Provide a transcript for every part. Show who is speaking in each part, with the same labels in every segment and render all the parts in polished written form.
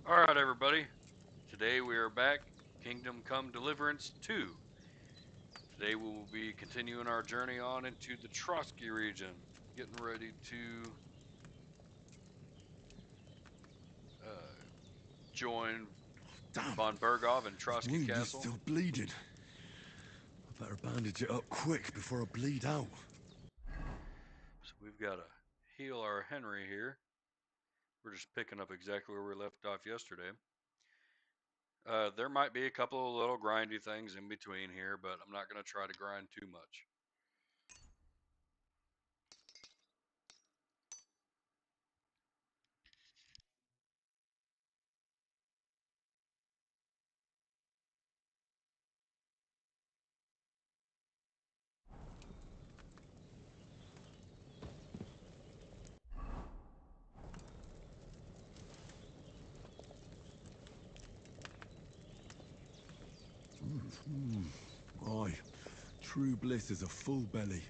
Speaker 1: Alright, everybody. Today we are back. Kingdom Come Deliverance 2. Today we will be continuing our journey on into the Trosky region. Getting ready to join
Speaker 2: Damn,
Speaker 1: von Bergov and
Speaker 2: his
Speaker 1: Trosky
Speaker 2: wound is
Speaker 1: Castle.
Speaker 2: still bleeding. I better bandage it up quick before I bleed out.
Speaker 1: So we've got to heal our Henry here. We're just picking up exactly where we left off yesterday. There might be a couple of little grindy things in between here, but I'm not going to try to grind too much.
Speaker 2: Aye, true bliss is a full belly.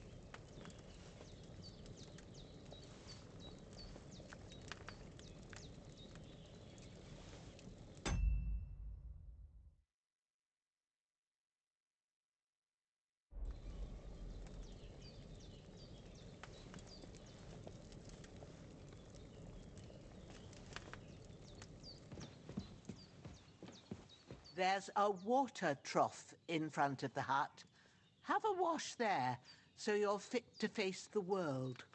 Speaker 3: There's a water trough in front of the hut. Have a wash there, so you're fit to face the world.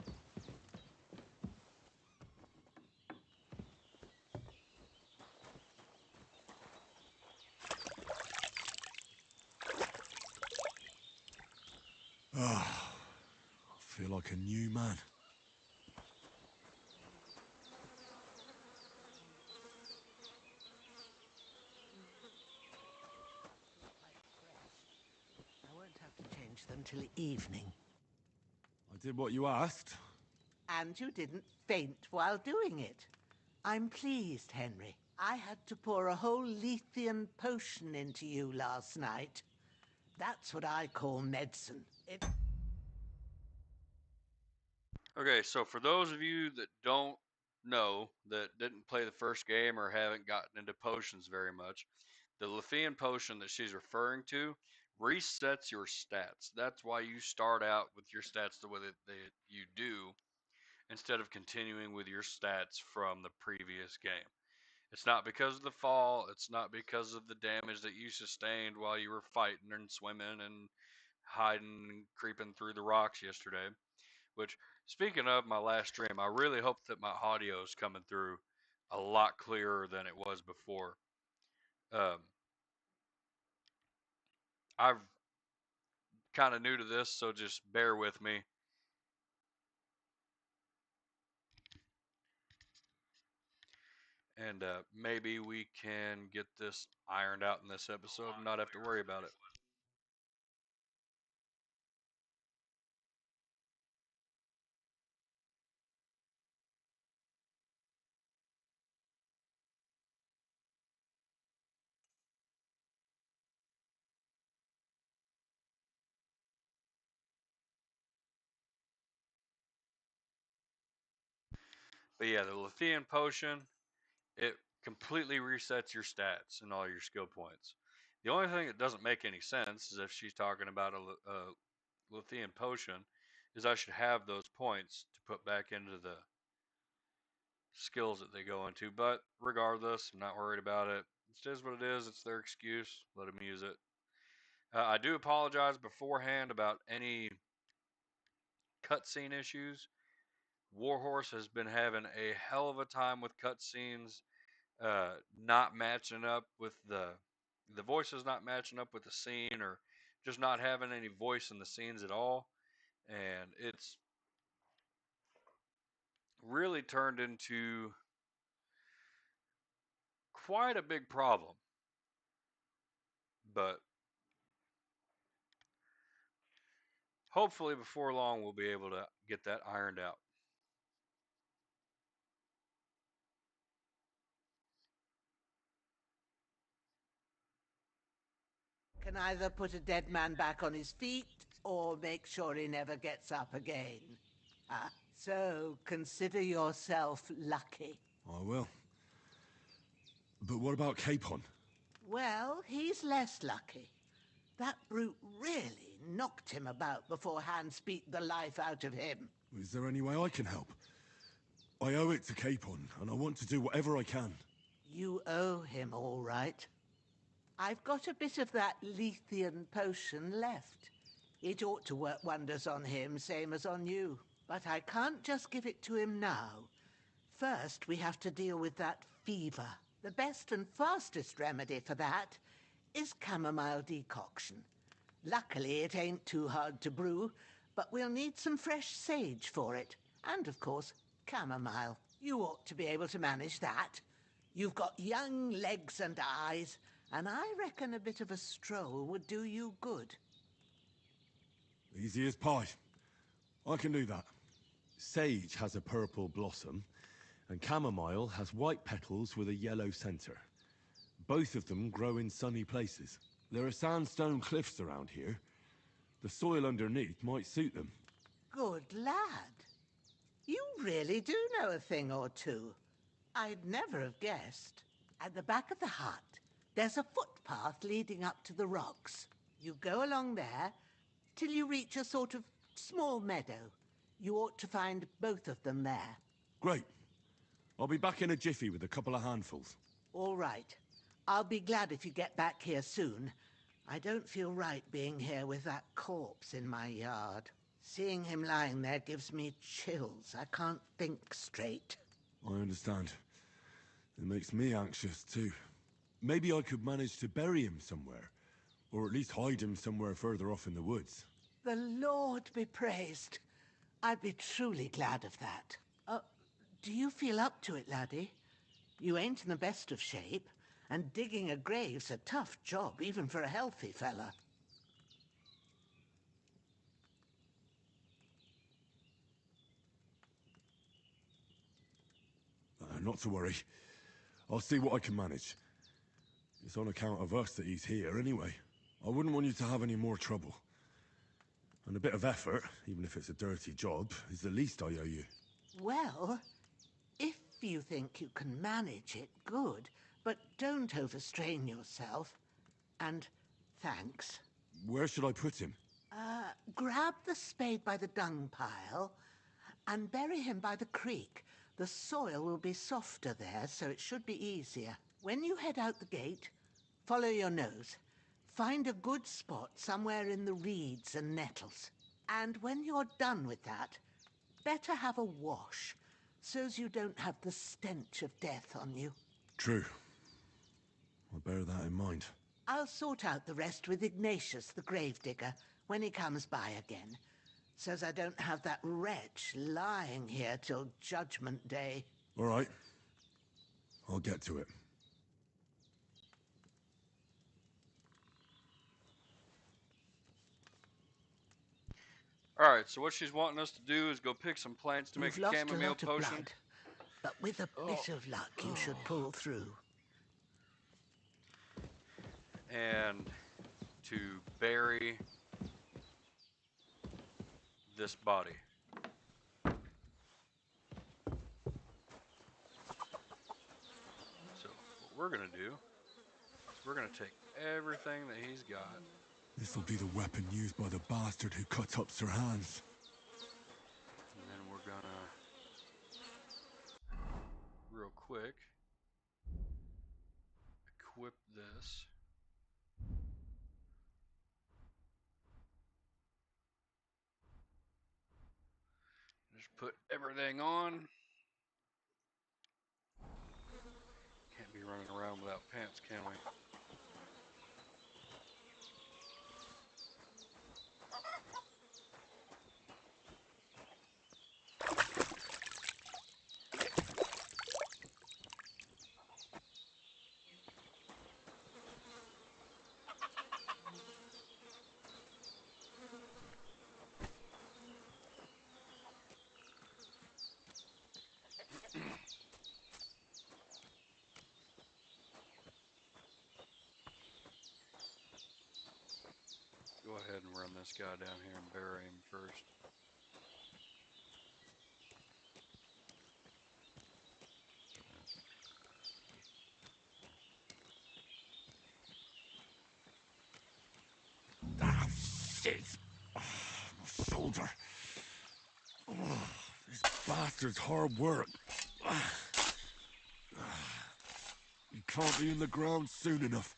Speaker 2: Ah, I feel like a new man.
Speaker 3: I won't have to change them till evening.
Speaker 2: I did what you asked.
Speaker 3: And you didn't faint while doing it. I'm pleased, Henry. I had to pour a whole Lethean potion into you last night. That's what I call medicine.
Speaker 1: Okay, so for those of you that don't know, that didn't play the first game or haven't gotten into potions very much, the Lethean potion that she's referring to resets your stats. That's why you start out with your stats the way that you do instead of continuing with your stats from the previous game. It's not because of the fall, it's not because of the damage that you sustained while you were fighting and swimming and hiding and creeping through the rocks yesterday. Which, speaking of my last stream, I really hope that my audio is coming through a lot clearer than it was before. Um, I'm kind of new to this, so just bear with me. And maybe we can get this ironed out in this episode and not have to worry about it. But yeah, the Lethean potion, it completely resets your stats and all your skill points. The only thing that doesn't make any sense is if she's talking about a Lethean potion, is I should have those points to put back into the skills that they go into. But regardless, I'm not worried about it. It is what it is. It's their excuse. Let them use it. I do apologize beforehand about any cutscene issues. Warhorse has been having a hell of a time with cutscenes not matching up with the voices not matching up with the scene or just not having any voice in the scenes at all, and it's really turned into quite a big problem. But hopefully before long we'll be able to get that ironed out.
Speaker 3: Can either put a dead man back on his feet or make sure he never gets up again. So consider yourself lucky.
Speaker 2: I will. But what about Capon?
Speaker 3: Well, he's less lucky. That brute really knocked him about before Hans beat the life out of him.
Speaker 2: Is there any way I can help? I owe it to Capon, and I want to do whatever I can.
Speaker 3: You owe him, all right. I've got a bit of that Lethean potion left. It ought to work wonders on him, same as on you. But I can't just give it to him now. First, we have to deal with that fever. The best and fastest remedy for that is chamomile decoction. Luckily, it ain't too hard to brew, but we'll need some fresh sage for it. And, of course, chamomile. You ought to be able to manage that. You've got young legs and eyes, and I reckon a bit of a stroll would do you good.
Speaker 2: Easy as pie. I can do that. Sage has a purple blossom, and chamomile has white petals with a yellow center. Both of them grow in sunny places. There are sandstone cliffs around here. The soil underneath might suit them.
Speaker 3: Good lad. You really do know a thing or two. I'd never have guessed. At the back of the hut, there's a footpath leading up to the rocks. You go along there till you reach a sort of small meadow. You ought to find both of them there.
Speaker 2: Great. I'll be back in a jiffy with a couple of handfuls.
Speaker 3: All right. I'll be glad if you get back here soon. I don't feel right being here with that corpse in my yard. Seeing him lying there gives me chills. I can't think straight.
Speaker 2: I understand. It makes me anxious, too. Maybe I could manage to bury him somewhere. Or at least hide him somewhere further off in the woods.
Speaker 3: The Lord be praised. I'd be truly glad of that. Do you feel up to it, laddie? You ain't in the best of shape, and digging a grave's a tough job, even for a healthy fella.
Speaker 2: Not to worry. I'll see what I can manage. It's on account of us that he's here, anyway. I wouldn't want you to have any more trouble. And a bit of effort, even if it's a dirty job, is the least I owe you.
Speaker 3: Well, if you think you can manage it, good. But don't overstrain yourself. And thanks.
Speaker 2: Where should I put him?
Speaker 3: Grab the spade by the dung pile and bury him by the creek. The soil will be softer there, so it should be easier. When you head out the gate, follow your nose. Find a good spot somewhere in the reeds and nettles. And when you're done with that, better have a wash, so's you don't have the stench of death on you.
Speaker 2: True. I'll bear that in mind.
Speaker 3: I'll sort out the rest with Ignatius, the gravedigger, when he comes by again, so's I don't have that wretch lying here till Judgment Day.
Speaker 2: All right. I'll get to it.
Speaker 1: Alright, so what she's wanting us to do is go pick some plants to make
Speaker 3: You've
Speaker 1: a
Speaker 3: lost a
Speaker 1: chamomile
Speaker 3: lot of
Speaker 1: potion.
Speaker 3: blood, but with a bit of luck, you should pull through.
Speaker 1: And to bury this body. So what we're gonna do is we're gonna take everything that he's got.
Speaker 2: This'll be the weapon used by the bastard who cut up Sir Hans.
Speaker 1: And then we're gonna real quick equip this. Just put everything on. Can't be running around without pants, can we? Go ahead and run this guy down here and bury him first.
Speaker 2: bastards! Oh, my shoulder. Oh, this bastard's hard work. You can't be in the ground soon enough.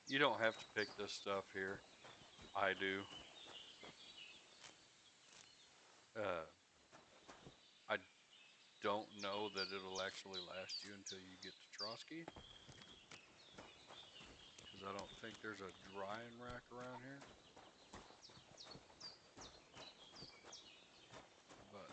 Speaker 1: You don't have to pick this stuff here. I do. I don't know that it'll actually last you until you get to Trosky, because I don't think there's a drying rack around here. But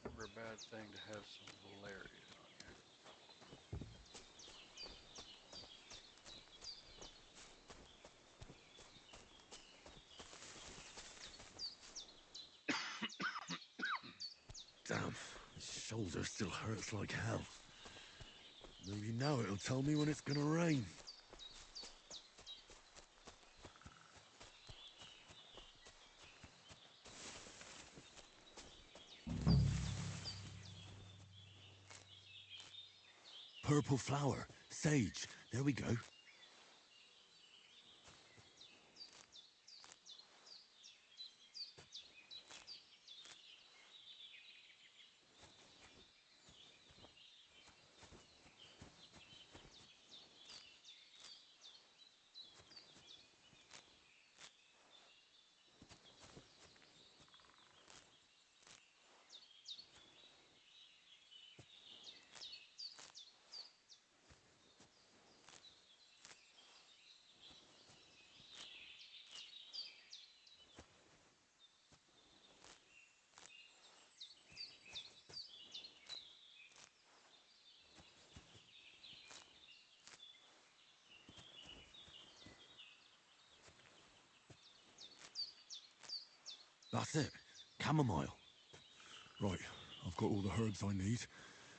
Speaker 1: never a bad thing to have some Valerian on you.
Speaker 2: Damn, my shoulder still hurts like hell. Maybe now it'll tell me when it's gonna rain. Purple flower. Sage. There we go. That's it. Chamomile. Right, I've got all the herbs I need.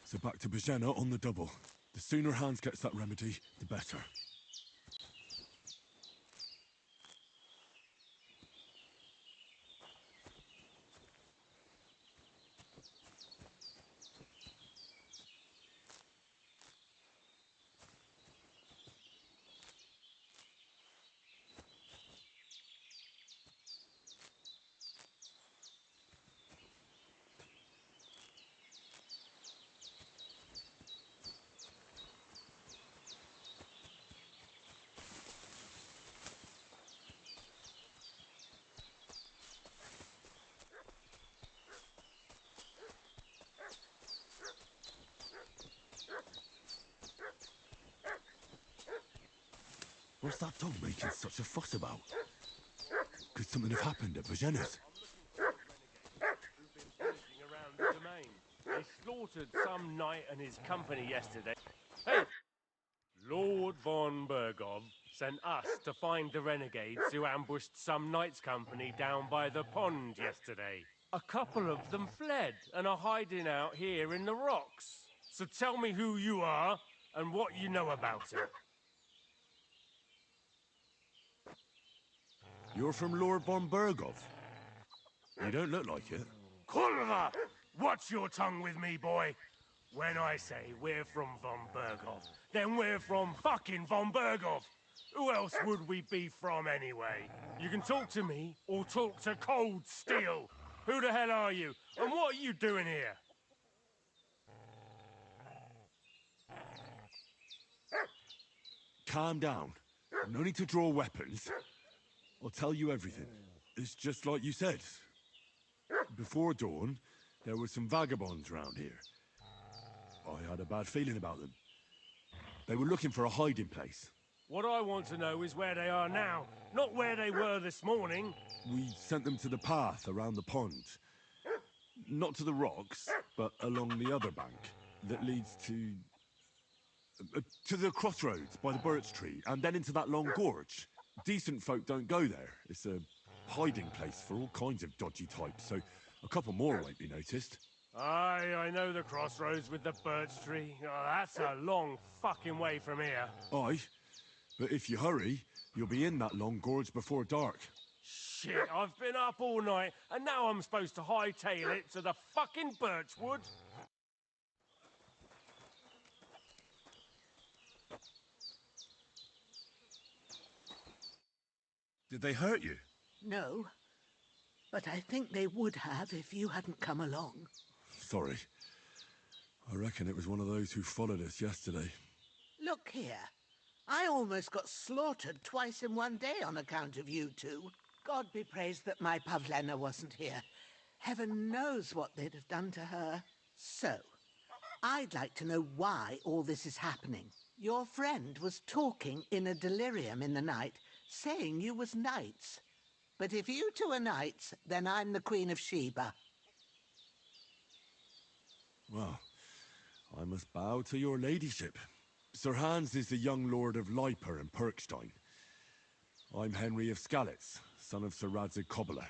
Speaker 2: So back to Bajena on the double. The sooner Hans gets that remedy, the better. What's that dog making such a fuss about? Could something have happened at Bajena's?
Speaker 4: Who've been pillaging around the domain. They slaughtered some knight and his company yesterday. Hey! Lord von Bergov sent us to find the renegades who ambushed some knight's company down by the pond yesterday. A couple of them fled and are hiding out here in the rocks. So tell me who you are and what you know about it.
Speaker 2: You're from Lord von Bergov. You don't look like it.
Speaker 4: Kulva! Watch your tongue with me, boy. When I say we're from von Bergov, then we're from fucking von Bergov. Who else would we be from anyway? You can talk to me or talk to Cold Steel. Who the hell are you? And what are you doing here?
Speaker 2: Calm down. No need to draw weapons. I'll tell you everything. It's just like you said. Before dawn, there were some vagabonds round here. I had a bad feeling about them. They were looking for a hiding place.
Speaker 4: What I want to know is where they are now, not where they were this morning.
Speaker 2: We sent them to the path around the pond. Not to the rocks, but along the other bank that leads to the crossroads by the birch tree, and then into that long gorge. Decent folk don't go there. It's a hiding place for all kinds of dodgy types, so a couple more won't be noticed.
Speaker 4: Aye, I know the crossroads with the birch tree. Oh, that's a long fucking way from here.
Speaker 2: Aye, but if you hurry, you'll be in that long gorge before dark.
Speaker 4: Shit, I've been up all night, and now I'm supposed to hightail it to the fucking birchwood?
Speaker 2: Did they hurt you?
Speaker 3: No, but I think they would have if you hadn't come along.
Speaker 2: Sorry. I reckon it was one of those who followed us yesterday.
Speaker 3: Look here. I almost got slaughtered twice in one day on account of you two. God be praised that my Pavlena wasn't here. Heaven knows what they'd have done to her. So, I'd like to know why all this is happening. Your friend was talking in a delirium in the night, saying you was knights. But if you two are knights, then I'm the Queen of Sheba.
Speaker 2: Well, I must bow to your ladyship. Sir Hans is the young lord of Leiper and Perkstein. I'm Henry of Skalitz, son of Sir Radzig Cobbler,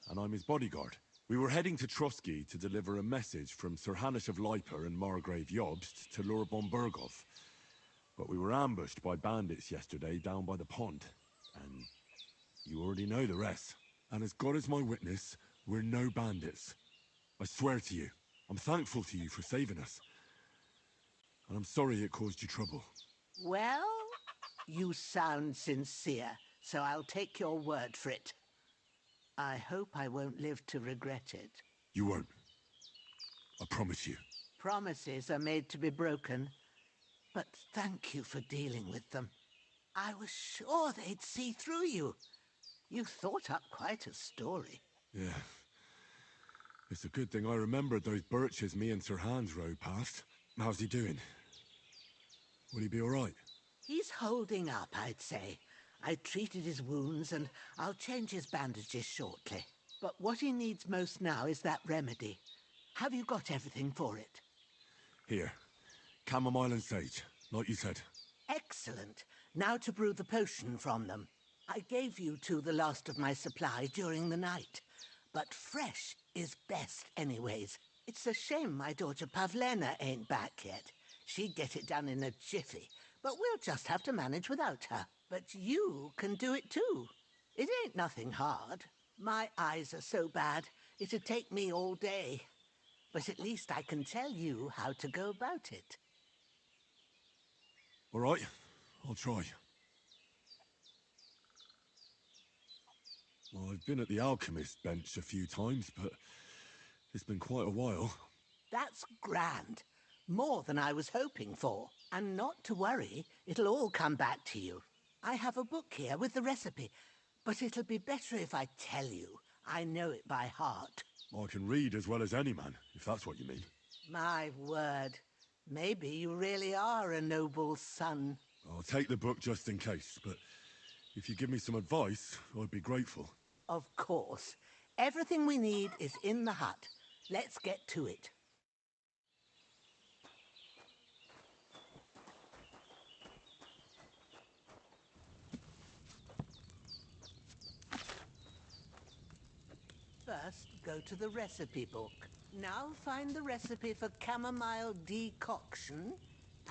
Speaker 2: and I'm his bodyguard. We were heading to Trosky to deliver a message from Sir Hanush of Leiper and Margrave Jobst to Lord von Bergov. But we were ambushed by bandits yesterday down by the pond, and you already know the rest. And as God is my witness, we're no bandits. I swear to you, I'm thankful to you for saving us. And I'm sorry it caused you trouble.
Speaker 3: Well, you sound sincere, so I'll take your word for it. I hope I won't live to regret it.
Speaker 2: You won't. I promise you.
Speaker 3: Promises are made to be broken, but thank you for dealing with them. I was sure they'd see through you. You thought up quite a story.
Speaker 2: Yeah. It's a good thing I remembered those birches me and Sir Hans rode past. How's he doing? Will he be all right?
Speaker 3: He's holding up, I'd say. I treated his wounds, and I'll change his bandages shortly. But what he needs most now is that remedy. Have you got everything for it?
Speaker 2: Here. Chamomile and sage, like you said.
Speaker 3: Excellent. Now to brew the potion from them. I gave you two the last of my supply during the night. But fresh is best anyways. It's a shame my daughter Pavlena ain't back yet. She'd get it done in a jiffy, but we'll just have to manage without her. But you can do it too. It ain't nothing hard. My eyes are so bad, it'd take me all day. But at least I can tell you how to go about it.
Speaker 2: All right, I'll try. Well, I've been at the alchemist bench a few times, but it's been quite a while.
Speaker 3: That's grand. More than I was hoping for. And not to worry, it'll all come back to you. I have a book here with the recipe, but it'll be better if I tell you. I know it by heart.
Speaker 2: I can read as well as any man, if that's what you mean.
Speaker 3: My word. Maybe you really are a noble son.
Speaker 2: I'll take the book just in case, but if you give me some advice, I'd be grateful.
Speaker 3: Of course. Everything we need is in the hut. Let's get to it. First, go to the recipe book. Now find the recipe for chamomile decoction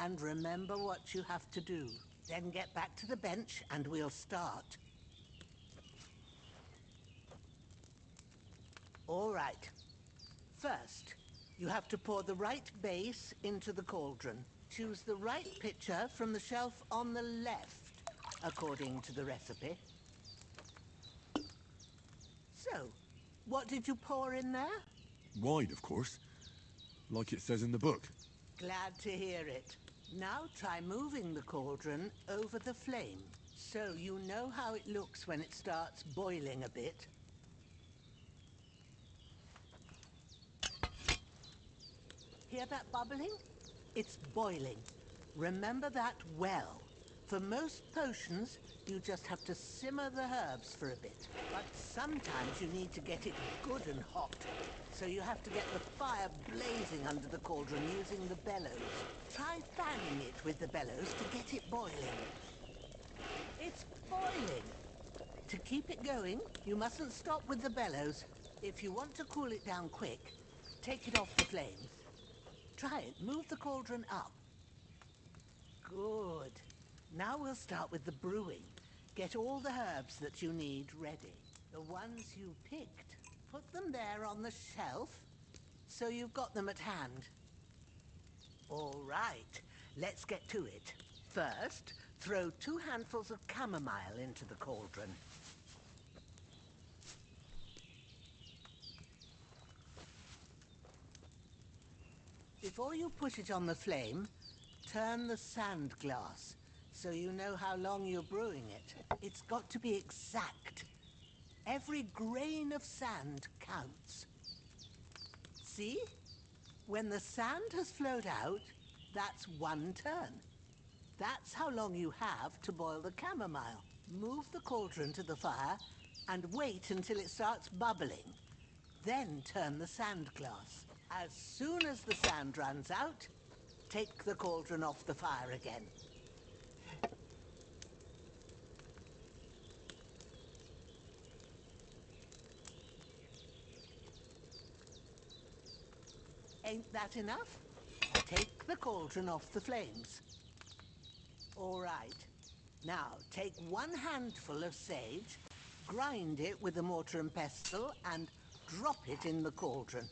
Speaker 3: and remember what you have to do. Then get back to the bench and we'll start. All right. First, you have to pour the right base into the cauldron. Choose the right pitcher from the shelf on the left, according to the recipe. So, what did you pour in there?
Speaker 2: Wide, of course. Like it says in the book.
Speaker 3: Glad to hear it. Now try moving the cauldron over the flame, so you know how it looks when it starts boiling a bit. Hear that bubbling? It's boiling. Remember that well. For most potions, you just have to simmer the herbs for a bit. But sometimes you need to get it good and hot. So you have to get the fire blazing under the cauldron using the bellows. Try fanning it with the bellows to get it boiling. It's boiling. To keep it going, you mustn't stop with the bellows. If you want to cool it down quick, take it off the flames. Try it. Move the cauldron up. Good. Now we'll start with the brewing. Get all the herbs that you need ready. The ones you picked. Put them there on the shelf, so you've got them at hand. All right, let's get to it. First, throw 2 handfuls of chamomile into the cauldron. Before you put it on the flame, turn the sand glass so you know how long you're brewing it. It's got to be exact. Every grain of sand counts. See? When the sand has flowed out, that's 1 turn. That's how long you have to boil the chamomile. Move the cauldron to the fire and wait until it starts bubbling. Then turn the sand glass. As soon as the sand runs out, take the cauldron off the fire again. Ain't that enough? Take the cauldron off the flames. All right. Now, take 1 handful of sage, grind it with a mortar and pestle, and drop it in the cauldron.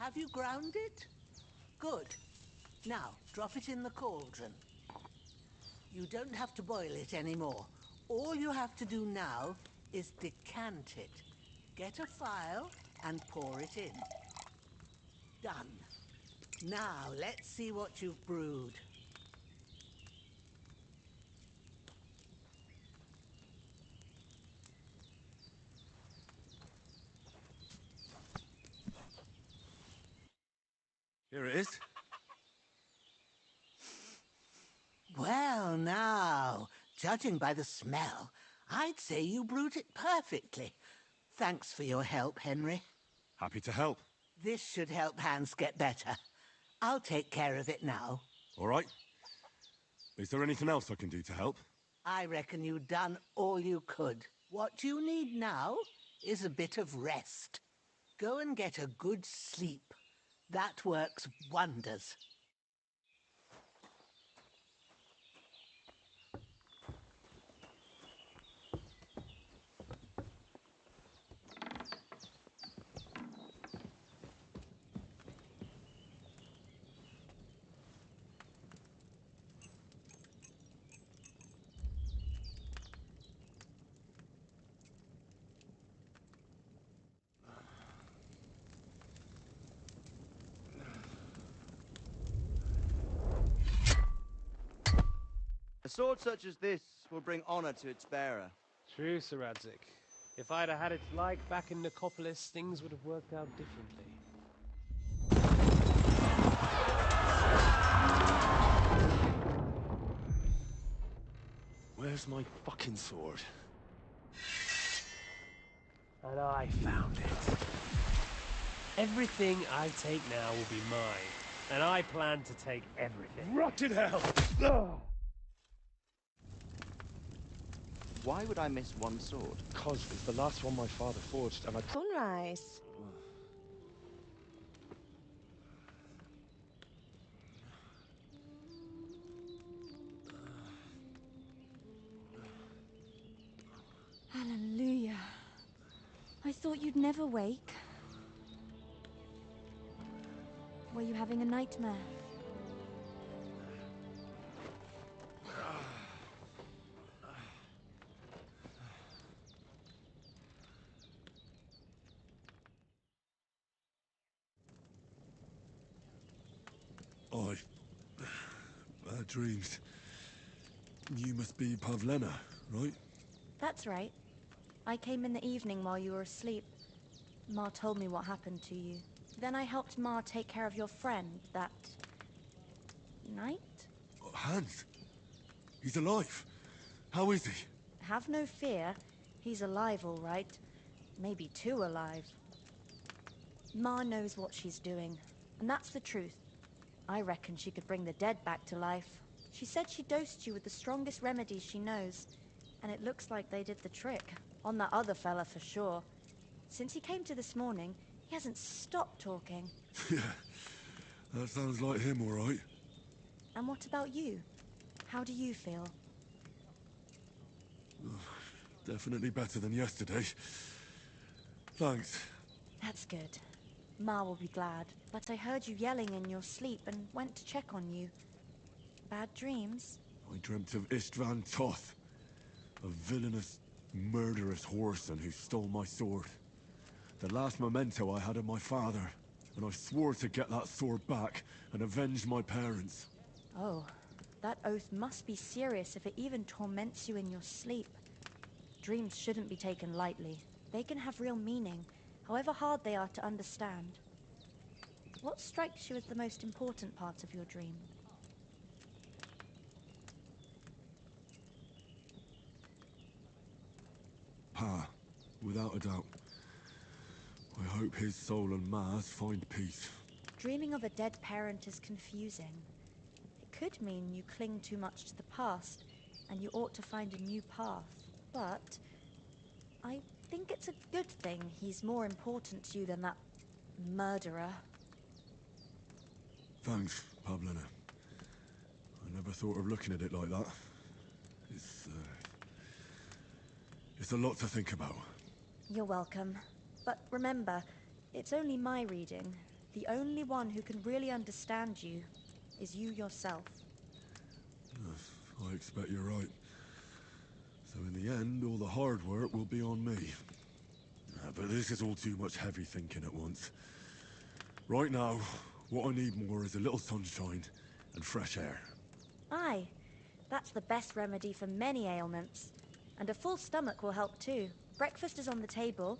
Speaker 3: Have you ground it? Good. Now, drop it in the cauldron. You don't have to boil it anymore. All you have to do now is decant it. Get a phial and pour it in. Done. Now, let's see what you've brewed.
Speaker 2: Here it is.
Speaker 3: Well, now, judging by the smell, I'd say you brewed it perfectly. Thanks for your help, Henry.
Speaker 2: Happy to help.
Speaker 3: This should help Hans get better. I'll take care of it now.
Speaker 2: All right. Is there anything else I can do to help?
Speaker 3: I reckon you've done all you could. What you need now is a bit of rest. Go and get a good sleep. That works wonders.
Speaker 5: A sword such as this will bring honor to its bearer.
Speaker 4: True, Sir Radzik. If I'd have had its like back in Nicopolis, things would have worked out differently.
Speaker 2: Where's my fucking sword?
Speaker 4: And I found it. Everything I take now will be mine, and I plan to take everything.
Speaker 2: Rotted hell!
Speaker 5: Why would I miss one sword?
Speaker 2: Because it's the last one my father forged, and I...
Speaker 6: Sunrise. Hallelujah. I thought you'd never wake. Were you having a nightmare?
Speaker 2: I've... bad dreams. You must be Pavlena, right?
Speaker 6: That's right. I came in the evening while you were asleep. Ma told me what happened to you. Then I helped Ma take care of your friend that night?
Speaker 2: Oh, Hans, he's alive. How is he?
Speaker 6: Have no fear. He's alive, all right. Maybe too alive. Ma knows what she's doing, and that's the truth. I reckon she could bring the dead back to life. She said she dosed you with the strongest remedies she knows, and it looks like they did the trick. On that other fella for sure. Since he came to this morning, he hasn't stopped talking.
Speaker 2: Yeah, that sounds like him, all right.
Speaker 6: And what about you? How do you feel?
Speaker 2: Definitely better than yesterday. Thanks.
Speaker 6: That's good. Ma will be glad. But I heard you yelling in your sleep and went to check on you. Bad dreams?
Speaker 2: I dreamt of Istvan Toth, a villainous, murderous whoreson who stole my sword. The last memento I had of my father, and I swore to get that sword back and avenge my parents.
Speaker 6: Oh, that oath must be serious if it even torments you in your sleep. Dreams shouldn't be taken lightly. They can have real meaning, however hard they are to understand. What strikes you as the most important part of your dream?
Speaker 2: Pa, without a doubt. I hope his soul and Ma's find peace.
Speaker 6: Dreaming of a dead parent is confusing. It could mean you cling too much to the past, and you ought to find a new path. But I think it's a good thing he's more important to you than that murderer.
Speaker 2: Thanks, Pavlina. I never thought of looking at it like that. It's a lot to think about.
Speaker 6: You're welcome. But remember, it's only my reading. The only one who can really understand you is you yourself.
Speaker 2: I expect you're right. So in the end, all the hard work will be on me. But this is all too much heavy thinking at once. Right now, what I need more is a little sunshine and fresh air.
Speaker 6: Aye, that's the best remedy for many ailments. And a full stomach will help too. Breakfast is on the table,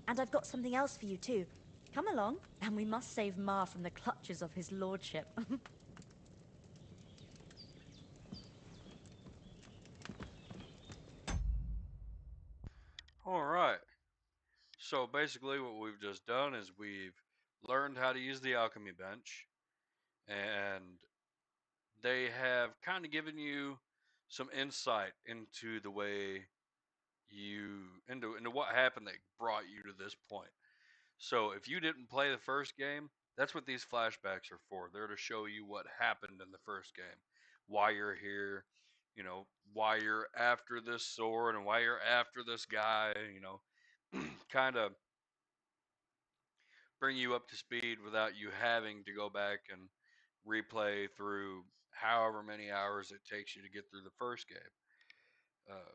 Speaker 6: and I've got something else for you too. Come along, and we must save Ma from the clutches of his lordship.
Speaker 1: All right. So basically, what we've just done is we've learned how to use the alchemy bench, and they have kind of given you some insight into the way into what happened that brought you to this point. So if you didn't play the first game, that's what these flashbacks are for. They're to show you what happened in the first game, why you're here, why you're after this sword and why you're after this guy, kind of bring you up to speed without you having to go back and replay through however many hours it takes you to get through the first game. Uh,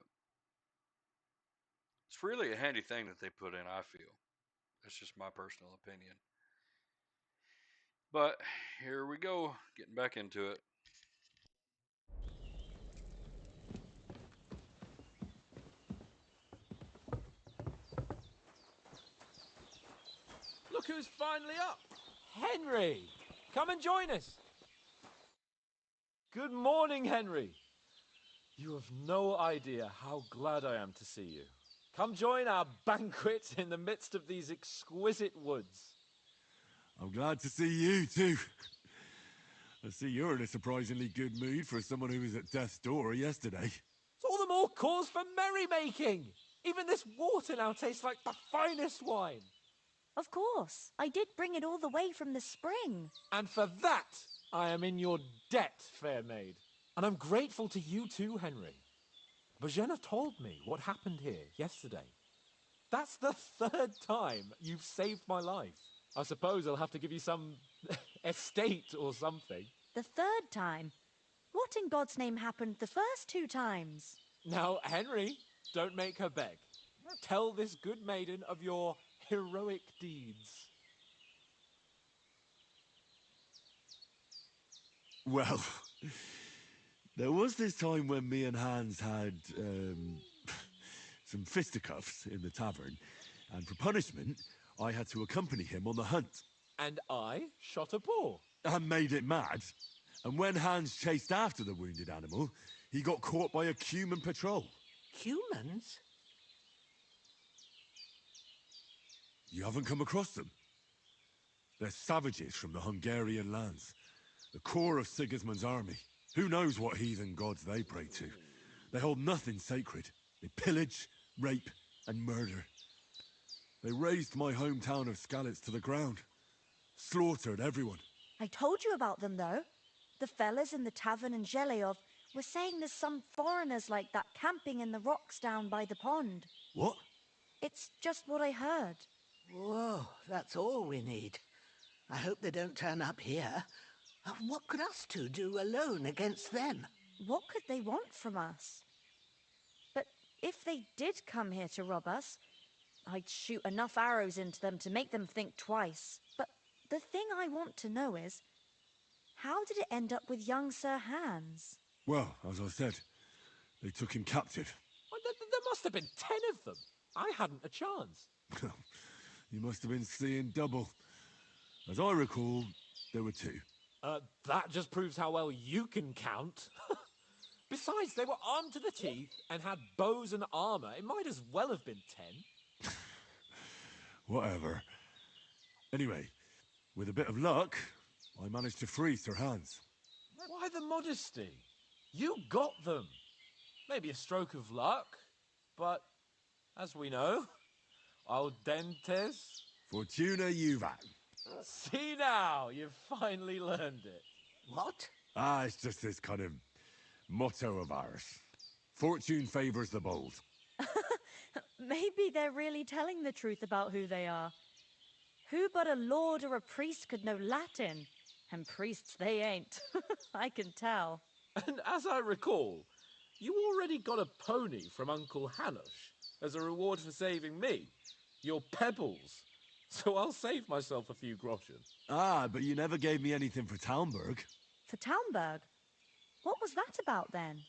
Speaker 1: it's really a handy thing that they put in, I feel. That's just my personal opinion. But here we go, getting back into it.
Speaker 7: Look who's finally up! Henry! Come and join us! Good morning, Henry! You have no idea how glad I am to see you. Come join our banquet in the midst of these exquisite woods.
Speaker 2: I'm glad to see you, too. I see you're in a surprisingly good mood for someone who was at death's door yesterday.
Speaker 7: It's all the more cause for merrymaking! Even this water now tastes like the finest wine.
Speaker 6: Of course, I did bring it all the way from the spring.
Speaker 7: And for that, I am in your debt, fair maid. And I'm grateful to you too, Henry. Bajena told me what happened here yesterday. That's the third time you've saved my life. I suppose I'll have to give you some estate or something.
Speaker 6: The third time? What in God's name happened the first two times?
Speaker 7: Now, Henry, don't make her beg. Tell this good maiden of your heroic deeds.
Speaker 2: Well, there was this time when me and Hans had, some fisticuffs in the tavern, and for punishment, I had to accompany him on the hunt.
Speaker 7: And I shot a boar.
Speaker 2: And made it mad. And when Hans chased after the wounded animal, he got caught by a Cuman patrol.
Speaker 3: Humans?
Speaker 2: You haven't come across them? They're savages from the Hungarian lands. The core of Sigismund's army. Who knows what heathen gods they pray to? They hold nothing sacred. They pillage, rape, and murder. They razed my hometown of Skalitz to the ground. Slaughtered everyone.
Speaker 6: I told you about them, though. The fellas in the tavern in Zheleov were saying there's some foreigners like that camping in the rocks down by the pond.
Speaker 2: What?
Speaker 6: It's just what I heard.
Speaker 3: Whoa, that's all we need. I hope they don't turn up here. What could us two do alone against them?
Speaker 6: What could they want from us? But if they did come here to rob us, I'd shoot enough arrows into them to make them think twice. But the thing I want to know is, how did it end up with young Sir Hans?
Speaker 2: Well, as I said, they took him captive.
Speaker 7: Well, there must have been 10 of them. I hadn't a chance.
Speaker 2: You must have been seeing double. As I recall, there were 2.
Speaker 7: That just proves how well you can count. Besides, they were armed to the teeth and had bows and armor. It might as well have been 10.
Speaker 2: Whatever. Anyway, with a bit of luck, I managed to free Sir Hans.
Speaker 7: Why the modesty? You got them. Maybe a stroke of luck, but as we know, al dentes.
Speaker 2: Fortuna juvat.
Speaker 7: See now, you've finally learned it.
Speaker 3: What?
Speaker 2: It's just this kind of motto of ours. Fortune favors the bold.
Speaker 6: Maybe they're really telling the truth about who they are. Who but a lord or a priest could know Latin? And priests they ain't. I can tell.
Speaker 7: And as I recall, you already got a pony from Uncle Hanush as a reward for saving me. Your pebbles. So I'll save myself a few groschen.
Speaker 2: But you never gave me anything for Talmberg.
Speaker 6: For Talmberg? What was that about then?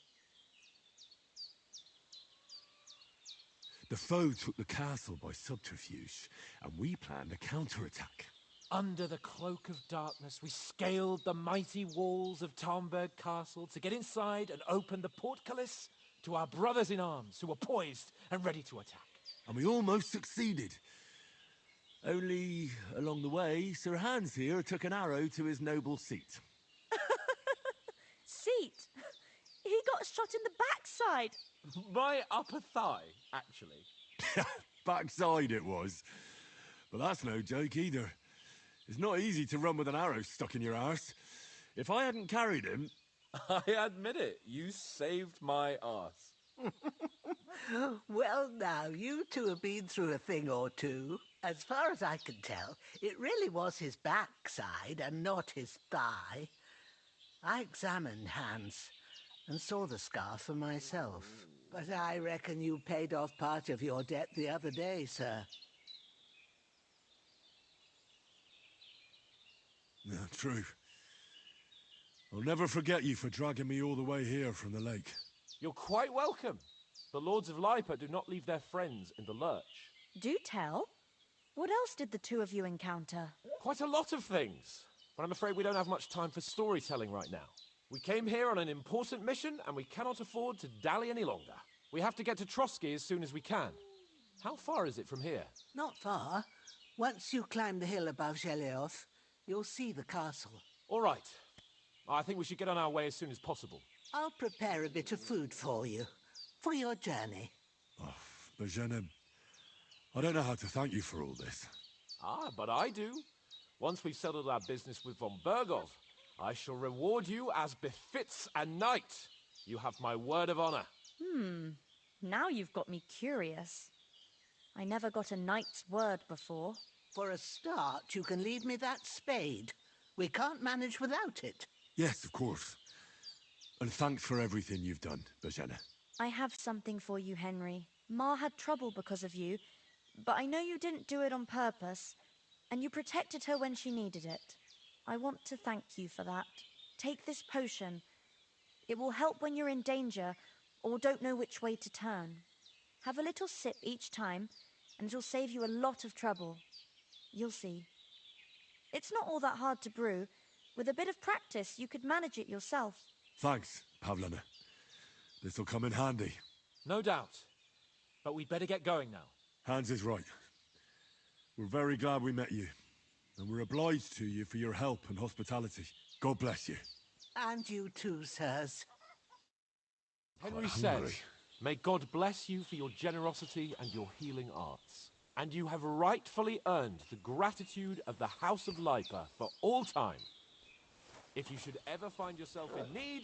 Speaker 2: The foe took the castle by subterfuge, and we planned a counterattack.
Speaker 7: Under the cloak of darkness, we scaled the mighty walls of Talmberg Castle to get inside and open the portcullis to our brothers in arms who were poised and ready to attack.
Speaker 2: And we almost succeeded. Only, along the way, Sir Hans here took an arrow to his noble seat.
Speaker 6: Seat? He got shot in the backside.
Speaker 7: My upper thigh, actually.
Speaker 2: Backside it was. But that's no joke either. It's not easy to run with an arrow stuck in your arse. If I hadn't carried him...
Speaker 7: I admit it, you saved my arse.
Speaker 3: Well, now, you two have been through a thing or two. As far as I can tell, it really was his backside and not his thigh. I examined Hans and saw the scar for myself. But I reckon you paid off part of your debt the other day, sir.
Speaker 2: Yeah, true. I'll never forget you for dragging me all the way here from the lake.
Speaker 7: You're quite welcome. The Lords of Lipa do not leave their friends in the lurch.
Speaker 6: Do tell. What else did the two of you encounter?
Speaker 7: Quite a lot of things. But I'm afraid we don't have much time for storytelling right now. We came here on an important mission, and we cannot afford to dally any longer. We have to get to Trosky as soon as we can. How far is it from here?
Speaker 3: Not far. Once you climb the hill above Zheleov, you'll see the castle.
Speaker 7: All right. I think we should get on our way as soon as possible.
Speaker 3: I'll prepare a bit of food for you, for your journey.
Speaker 2: Oh, Bozhena, I don't know how to thank you for all this.
Speaker 7: But I do. Once we've settled our business with von Bergov, I shall reward you as befits a knight. You have my word of honor.
Speaker 6: Now you've got me curious. I never got a knight's word before.
Speaker 3: For a start, you can leave me that spade. We can't manage without it.
Speaker 2: Yes, of course. And thanks for everything you've done, Bozhena.
Speaker 6: I have something for you, Henry. Ma had trouble because of you, but I know you didn't do it on purpose, and you protected her when she needed it. I want to thank you for that. Take this potion. It will help when you're in danger or don't know which way to turn. Have a little sip each time, and it'll save you a lot of trouble. You'll see. It's not all that hard to brew. With a bit of practice, you could manage it yourself.
Speaker 2: Thanks, Pavlina. This'll come in handy.
Speaker 7: No doubt. But we'd better get going now.
Speaker 2: Hans is right. We're very glad we met you. And we're obliged to you for your help and hospitality. God bless you.
Speaker 3: And you too, sirs.
Speaker 7: Henry
Speaker 2: Quite
Speaker 7: says,
Speaker 2: hungry.
Speaker 7: may God bless you for your generosity and your healing arts. And you have rightfully earned the gratitude of the House of Lipa for all time. If you should ever find yourself in need,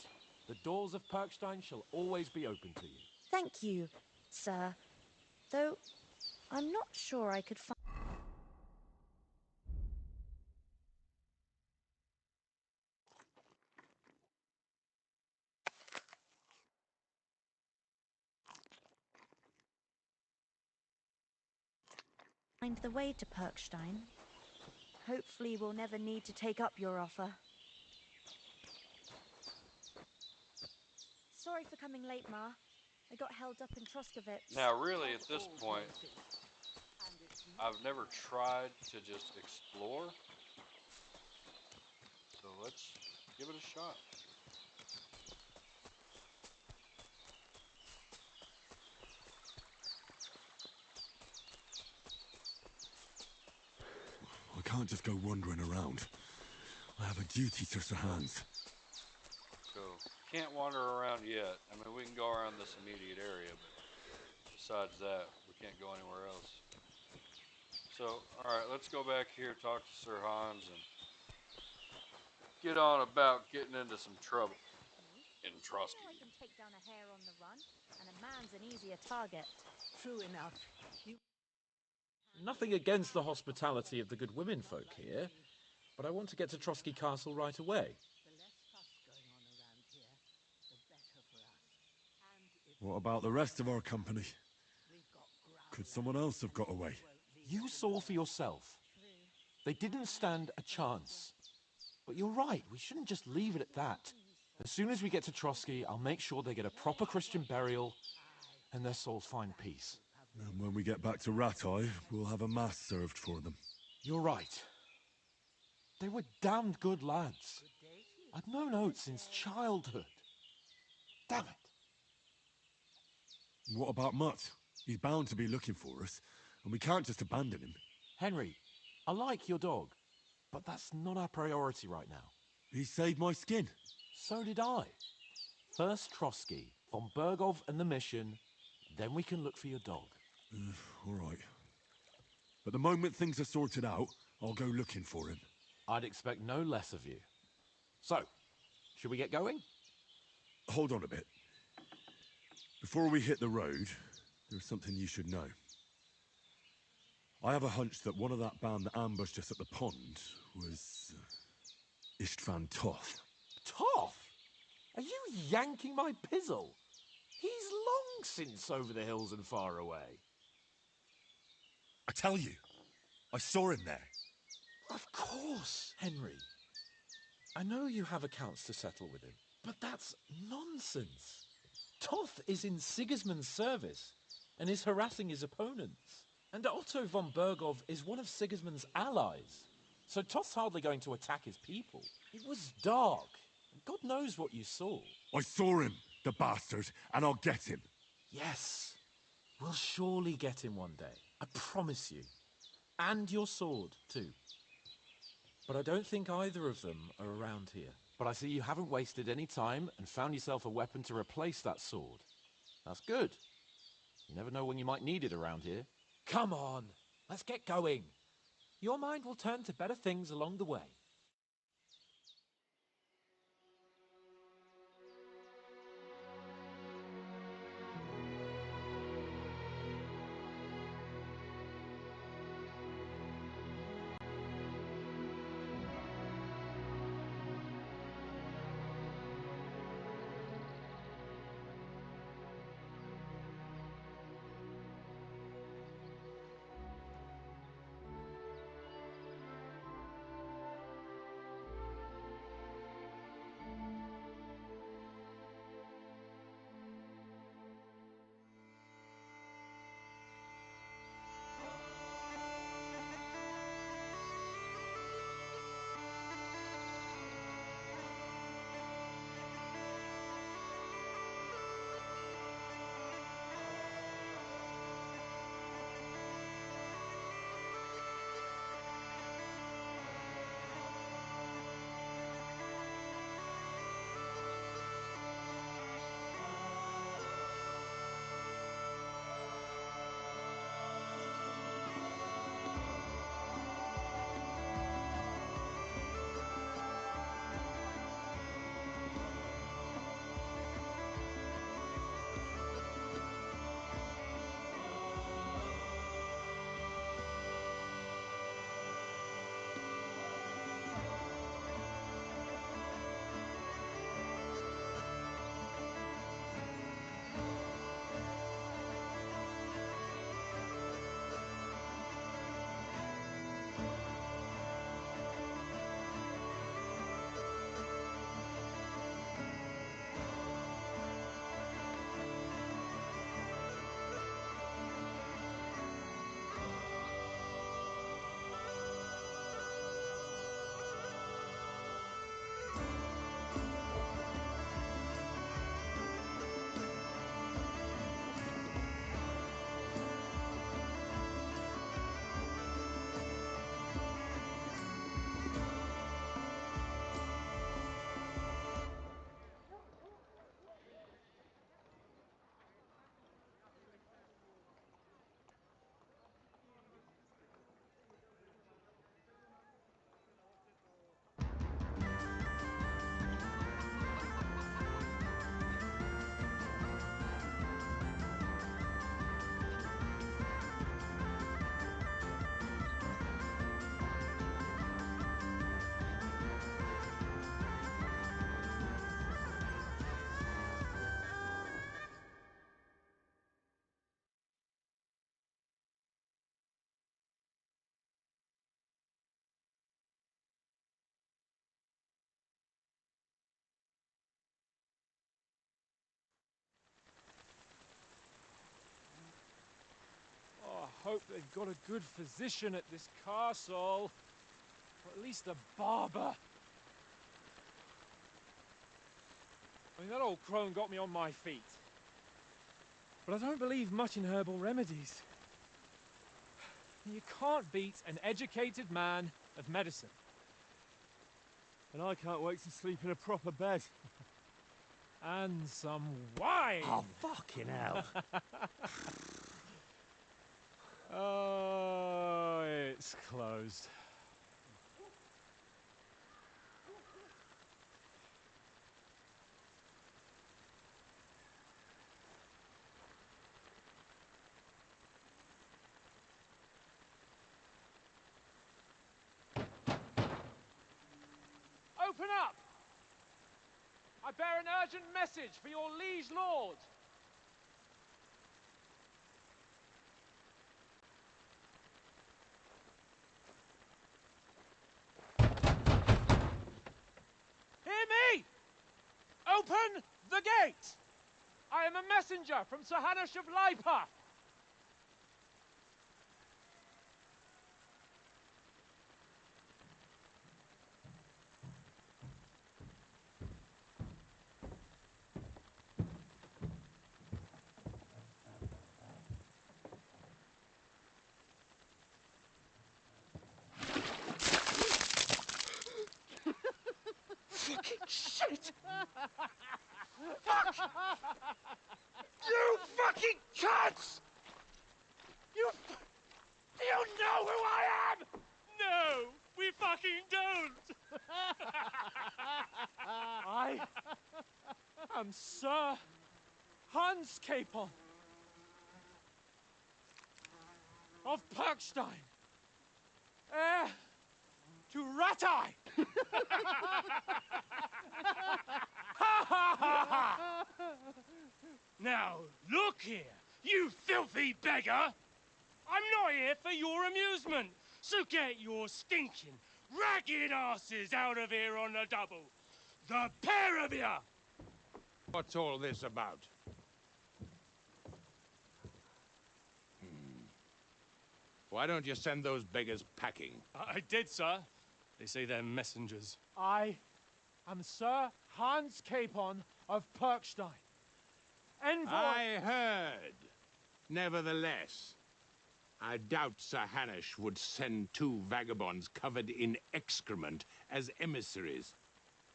Speaker 7: the doors of Perkstein shall always be open to you.
Speaker 6: Thank you, sir. Though, I'm not sure I could find the way to Perkstein. Hopefully we'll never need to take up your offer. Sorry for coming late, Ma. I got held up in Troskowitz.
Speaker 1: Now, really, at this point, I've never tried to just explore. So let's give it a shot.
Speaker 2: I can't just go wandering around. I have a duty to Sir Hans.
Speaker 1: So, can't wander around yet. I mean, we can go around this immediate area, but besides that, we can't go anywhere else. So, alright, let's go back here, talk to Sir Hans, and get on about getting into some trouble in Trosky.
Speaker 6: I can take down a hare on the run, and a man's an easier target.
Speaker 3: True enough.
Speaker 7: Nothing against the hospitality of the good women folk here, but I want to get to Trosky Castle right away.
Speaker 3: The less fuss going on around here, the better for us. And if
Speaker 2: What about the rest of our company?
Speaker 3: we've got
Speaker 2: Could someone else have got away?
Speaker 7: You saw for yourself. They didn't stand a chance. But you're right, we shouldn't just leave it at that. As soon as we get to Trosky, I'll make sure they get a proper Christian burial and their souls find peace.
Speaker 2: And when we get back to Rattay, we'll have a mass served for them.
Speaker 7: You're right. They were damned good lads. I'd known Oates since childhood. Damn it.
Speaker 2: What about Mutt? He's bound to be looking for us, and we can't just abandon him.
Speaker 7: Henry, I like your dog, but that's not our priority right now.
Speaker 2: He saved my skin.
Speaker 7: So did I. First Trosky, von Bergov and the mission, then we can look for your dog.
Speaker 2: All right. But the moment things are sorted out, I'll go looking for him.
Speaker 7: I'd expect no less of you. So, should we get going?
Speaker 2: Hold on a bit. Before we hit the road, there's something you should know. I have a hunch that one of that band that ambushed us at the pond was Istvan Toth.
Speaker 7: Toff? Are you yanking my pizzle? He's long since over the hills and far away.
Speaker 2: I tell you, I saw him there.
Speaker 7: Of course, Henry. I know you have accounts to settle with him, but that's nonsense. Toth is in Sigismund's service and is harassing his opponents. And Otto von Bergov is one of Sigismund's allies. So Toth's hardly going to attack his people. It was dark. God knows what you saw.
Speaker 2: I saw him, the bastard, and I'll get him.
Speaker 7: Yes, we'll surely get him one day. I promise you. And your sword, too. But I don't think either of them are around here. But I see you haven't wasted any time and found yourself a weapon to replace that sword. That's good. You never know when you might need it around here. Come on, let's get going. Your mind will turn to better things along the way. hope they've got a good physician at this castle. Or at least a barber. I mean, that old crone got me on my feet. But I don't believe much in herbal remedies. You can't beat an educated man of medicine.
Speaker 2: And I can't wait to sleep in a proper bed.
Speaker 7: And some wine!
Speaker 2: Oh, fucking hell.
Speaker 7: Oh, it's closed. Open up! I bear an urgent message for your liege lord. Hear me! Open the gate! I am a messenger from Sir Hanush of Lipa.
Speaker 8: Shit! Fuck! You fucking cunts! You know who I am?
Speaker 7: No, we fucking don't! I am Sir Hans Capon of Perkstein, heir to Rat-Eye!
Speaker 4: Now, look here, you filthy beggar! I'm not here for your amusement, so get your stinking, ragged asses out of here on the double. The pair of you!
Speaker 9: What's all this about? Why don't you send those beggars packing?
Speaker 4: I did, sir. They say they're messengers.
Speaker 7: I am Sir Hans Capon of Perkstein. Envoy...
Speaker 9: I heard. Nevertheless, I doubt Sir Hanush would send two vagabonds covered in excrement as emissaries.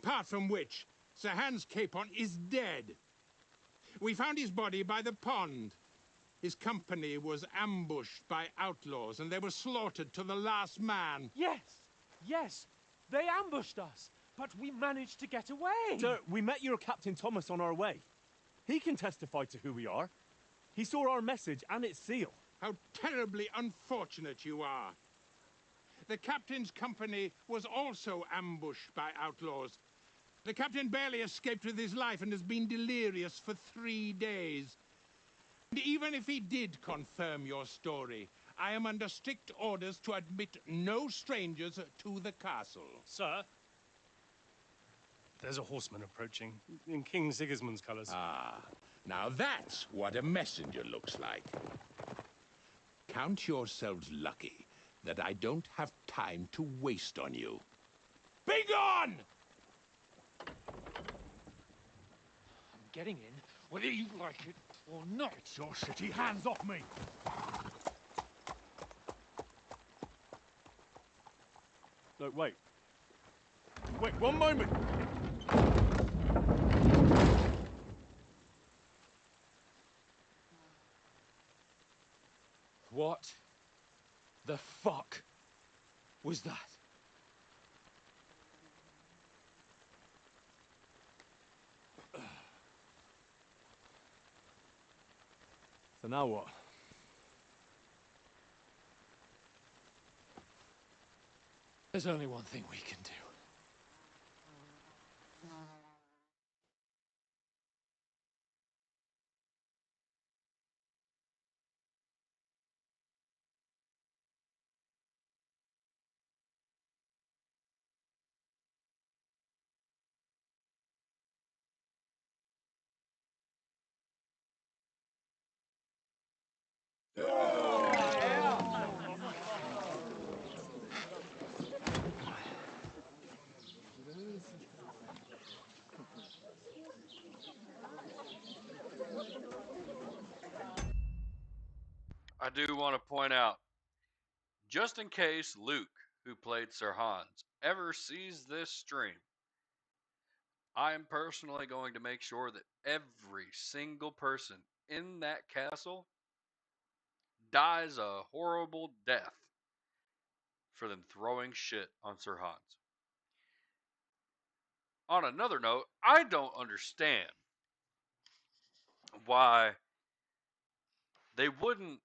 Speaker 9: Apart from which, Sir Hans Capon is dead. We found his body by the pond. His company was ambushed by outlaws, and they were slaughtered to the last man.
Speaker 7: Yes, yes, they ambushed us, but we managed to get away.
Speaker 10: Sir, we met your Captain Thomas on our way. He can testify to who we are. He saw our message and its seal.
Speaker 9: How terribly unfortunate you are. The captain's company was also ambushed by outlaws. The captain barely escaped with his life and has been delirious for 3 days. And even if he did confirm your story, I am under strict orders to admit no strangers to the castle.
Speaker 4: Sir, there's a horseman approaching in King Sigismund's colours.
Speaker 9: Ah, now that's what a messenger looks like. Count yourselves lucky that I don't have time to waste on you. Be gone!
Speaker 7: I'm getting in, whether you like it or not.
Speaker 8: Get your shitty hands off me!
Speaker 10: No, wait. Wait, one moment!
Speaker 7: What the fuck was that?
Speaker 10: So now what?
Speaker 7: There's only one thing we can do.
Speaker 1: do want to point out, just in case Luke, who played Sir Hans, ever sees this stream, I am personally going to make sure that every single person in that castle dies a horrible death for them throwing shit on Sir Hans. On another note, I don't understand why they wouldn't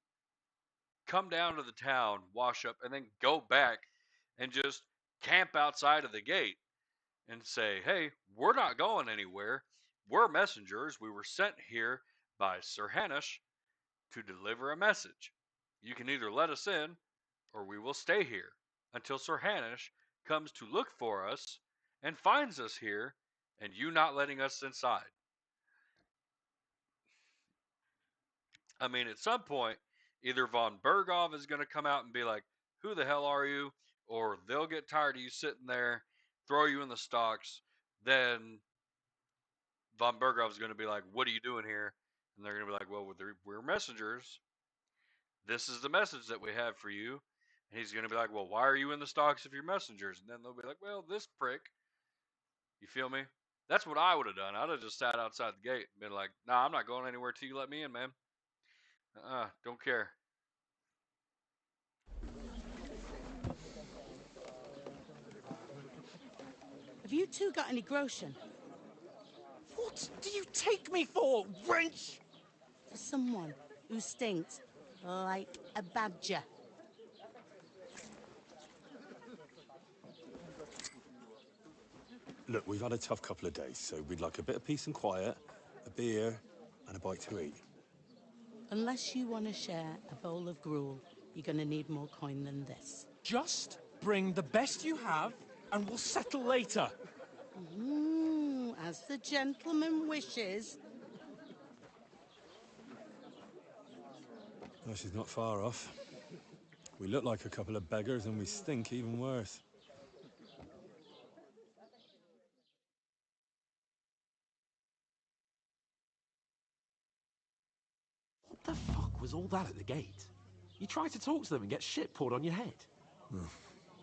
Speaker 1: come down to the town, wash up, and then go back and just camp outside of the gate and say, hey, we're not going anywhere. We're messengers. We were sent here by Sir Hanush to deliver a message. You can either let us in or we will stay here until Sir Hanush comes to look for us and finds us here and you not letting us inside. I mean, at some point, either von Bergov is going to come out and be like, who the hell are you? Or they'll get tired of you sitting there, throw you in the stocks. Then von Bergov is going to be like, what are you doing here? And they're going to be like, well, we're messengers. This is the message that we have for you. And he's going to be like, well, why are you in the stocks if you're messengers? And then they'll be like, well, this prick. You feel me? That's what I would have done. I'd have just sat outside the gate and been like, nah, I'm not going anywhere till you let me in, man. Don't care.
Speaker 11: Have you two got any groschen?
Speaker 10: What do you take me for, wench?
Speaker 11: For someone who stinks like a badger.
Speaker 2: Look, we've had a tough couple of days, so we'd like a bit of peace and quiet, a beer, and a bite to eat.
Speaker 11: Unless you want to share a bowl of gruel, you're going to need more coin than this.
Speaker 10: Just bring the best you have, and we'll settle later.
Speaker 11: As the gentleman wishes.
Speaker 2: Well, she's not far off. We look like a couple of beggars, and we stink even worse.
Speaker 7: What the fuck was all that at the gate? You tried to talk to them and get shit poured on your head.
Speaker 2: Oh,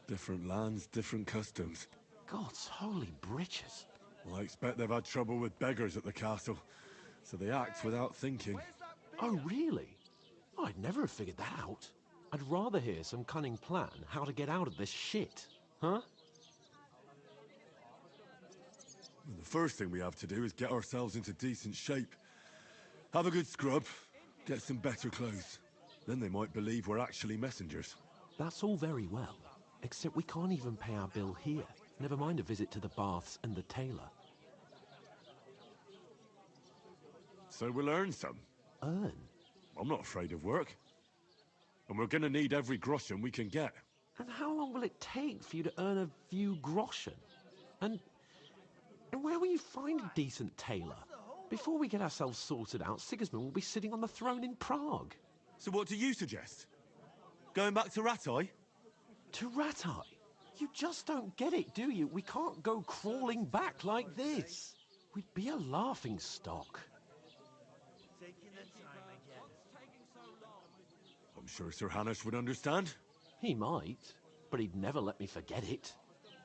Speaker 2: different lands, different customs.
Speaker 7: God's holy britches.
Speaker 2: Well, I expect they've had trouble with beggars at the castle, so they act without thinking.
Speaker 7: Oh, really? I'd never have figured that out. I'd rather hear some cunning plan how to get out of this shit, huh?
Speaker 2: Well, the first thing we have to do is get ourselves into decent shape. Have a good scrub, get some better clothes. Then they might believe we're actually messengers.
Speaker 7: That's all very well, except we can't even pay our bill here. Never mind a visit to the baths and the tailor.
Speaker 2: So we'll earn some.
Speaker 7: Earn?
Speaker 2: I'm not afraid of work. And we're gonna need every groschen we can get.
Speaker 7: And how long will it take for you to earn a few groschen? And where will you find a decent tailor? Before we get ourselves sorted out, Sigismund will be sitting on the throne in Prague.
Speaker 2: So what do you suggest? Going back to Ratai?
Speaker 7: To Ratai? You just don't get it, do you? We can't go crawling back like this. We'd be a laughing stock.
Speaker 2: I'm sure Sir Hanush would understand.
Speaker 7: He might, but he'd never let me forget it.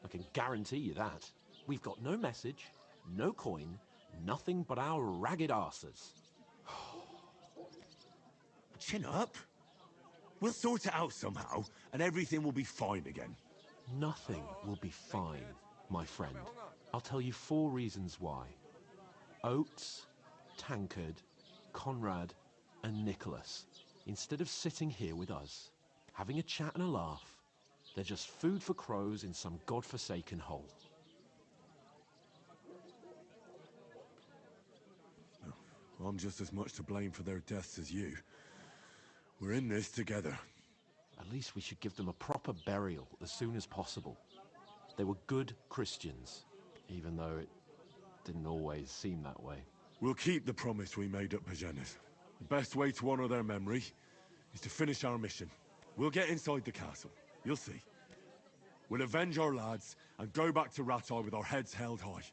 Speaker 7: I can guarantee you that. We've got no message, no coin, nothing but our ragged arses.
Speaker 2: Chin up. We'll sort it out somehow, and everything will be fine again.
Speaker 7: Nothing will be fine, my friend. I'll tell you 4 reasons why. Oates, Tankard, Conrad, and Nicholas, instead of sitting here with us, having a chat and a laugh, they're just food for crows in some godforsaken hole.
Speaker 2: I'm just as much to blame for their deaths as you. We're in this together.
Speaker 7: At least we should give them a proper burial as soon as possible. They were good Christians, even though it didn't always seem that way.
Speaker 2: We'll keep the promise we made at Bajena's. The best way to honor their memory is to finish our mission. We'll get inside the castle. You'll see. We'll avenge our lads and go back to Ratai with our heads held high.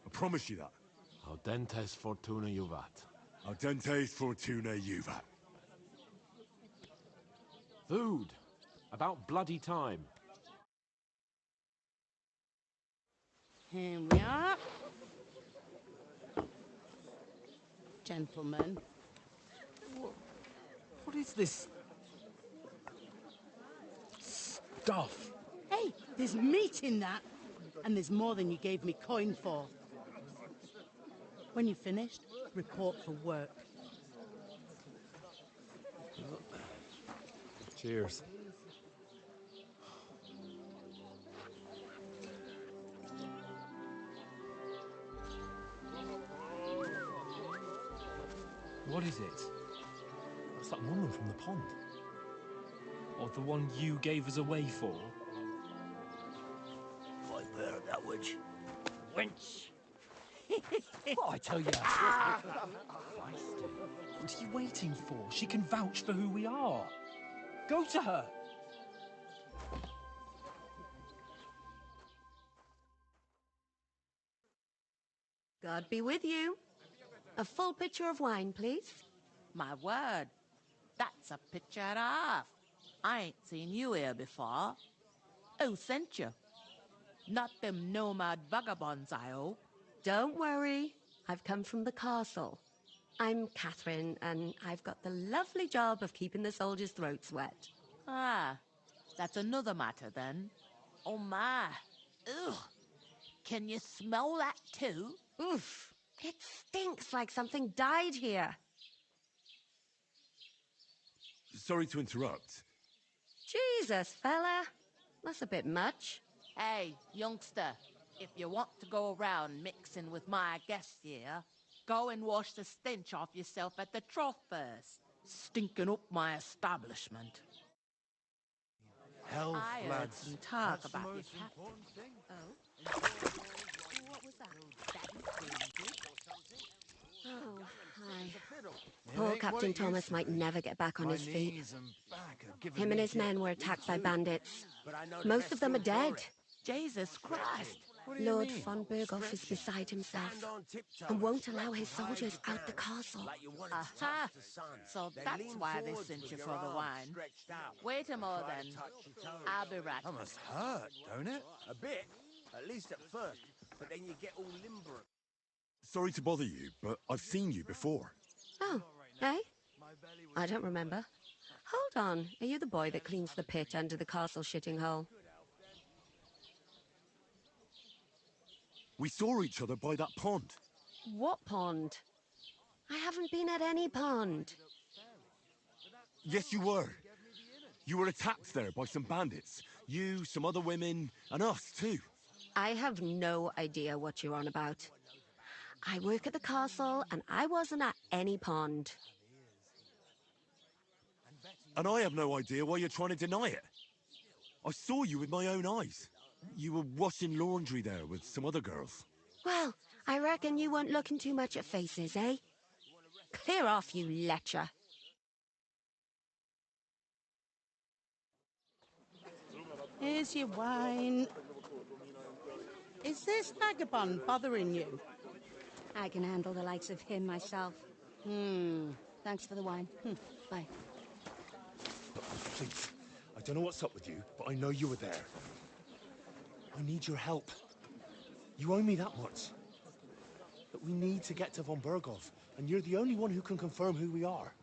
Speaker 2: I promise you that.
Speaker 7: Audentes fortuna juvat.
Speaker 2: Audentes fortuna juvat.
Speaker 7: Food. About bloody time.
Speaker 11: Here we are. Gentlemen.
Speaker 7: What is this stuff?
Speaker 11: Hey, there's meat in that. And there's more than you gave me coin for. When you're finished, report for work.
Speaker 7: Cheers. What is it?
Speaker 10: That's that woman from the pond. Or the one you gave us away for.
Speaker 8: Right there, that witch. Wench!
Speaker 10: What I tell you? What are you waiting for? She can vouch for who we are. Go to her.
Speaker 12: God be with you. A full pitcher of wine, please.
Speaker 13: My word, that's a picture and a half. I ain't seen you here before. Who sent you? Not them nomad vagabonds, I hope.
Speaker 12: Don't worry. I've come from the castle. I'm Catherine, and I've got the lovely job of keeping the soldiers' throats wet.
Speaker 13: Ah, that's another matter then. Oh my. Ugh. Can you smell that too?
Speaker 12: Oof. It stinks like something died here.
Speaker 2: Sorry to interrupt.
Speaker 12: Jesus, fella. That's a bit much.
Speaker 13: Hey, youngster, if you want to go around mixing with my guests here, go and wash the stench off yourself at the trough first. Stinking up my establishment.
Speaker 8: Health,
Speaker 13: I heard
Speaker 8: lads.
Speaker 13: some talk
Speaker 8: That's the
Speaker 13: about your
Speaker 8: most
Speaker 13: captain.
Speaker 8: important thing.
Speaker 12: Oh? What was that? Oh, hi. Poor Captain Thomas might never get back on his feet. Him and his men were attacked by bandits. Most of them are dead.
Speaker 13: Jesus Christ.
Speaker 12: Lord von Berghoff is beside himself and won't allow his soldiers out the castle.
Speaker 13: Aha! So that's why they sent you for the wine. Wait a more then. I'll be right.
Speaker 8: That must hurt, don't it? A bit. At least at first. But then you get all limber.
Speaker 2: Sorry to bother you, but I've seen you before.
Speaker 12: Oh, eh? I don't remember. Hold on, are you the boy that cleans the pit under the castle shitting hole?
Speaker 2: We saw each other by that pond.
Speaker 12: What pond? I haven't been at any pond.
Speaker 2: Yes, you were. You were attacked there by some bandits. You, some other women, and us too.
Speaker 12: I have no idea what you're on about. I work at the castle, and I wasn't at any pond.
Speaker 2: And I have no idea why you're trying to deny it. I saw you with my own eyes. You were washing laundry there with some other girls.
Speaker 12: Well, I reckon you weren't looking too much at faces, eh? Clear off, you lecher.
Speaker 11: Here's your wine. Is this vagabond bothering you?
Speaker 6: I can handle the likes of him myself. Thanks for the wine. Bye.
Speaker 10: Please, I don't know what's up with you, but I know you were there. I need your help. You owe me that much. But we need to get to von Berghoff, and you're the only one who can confirm who we are.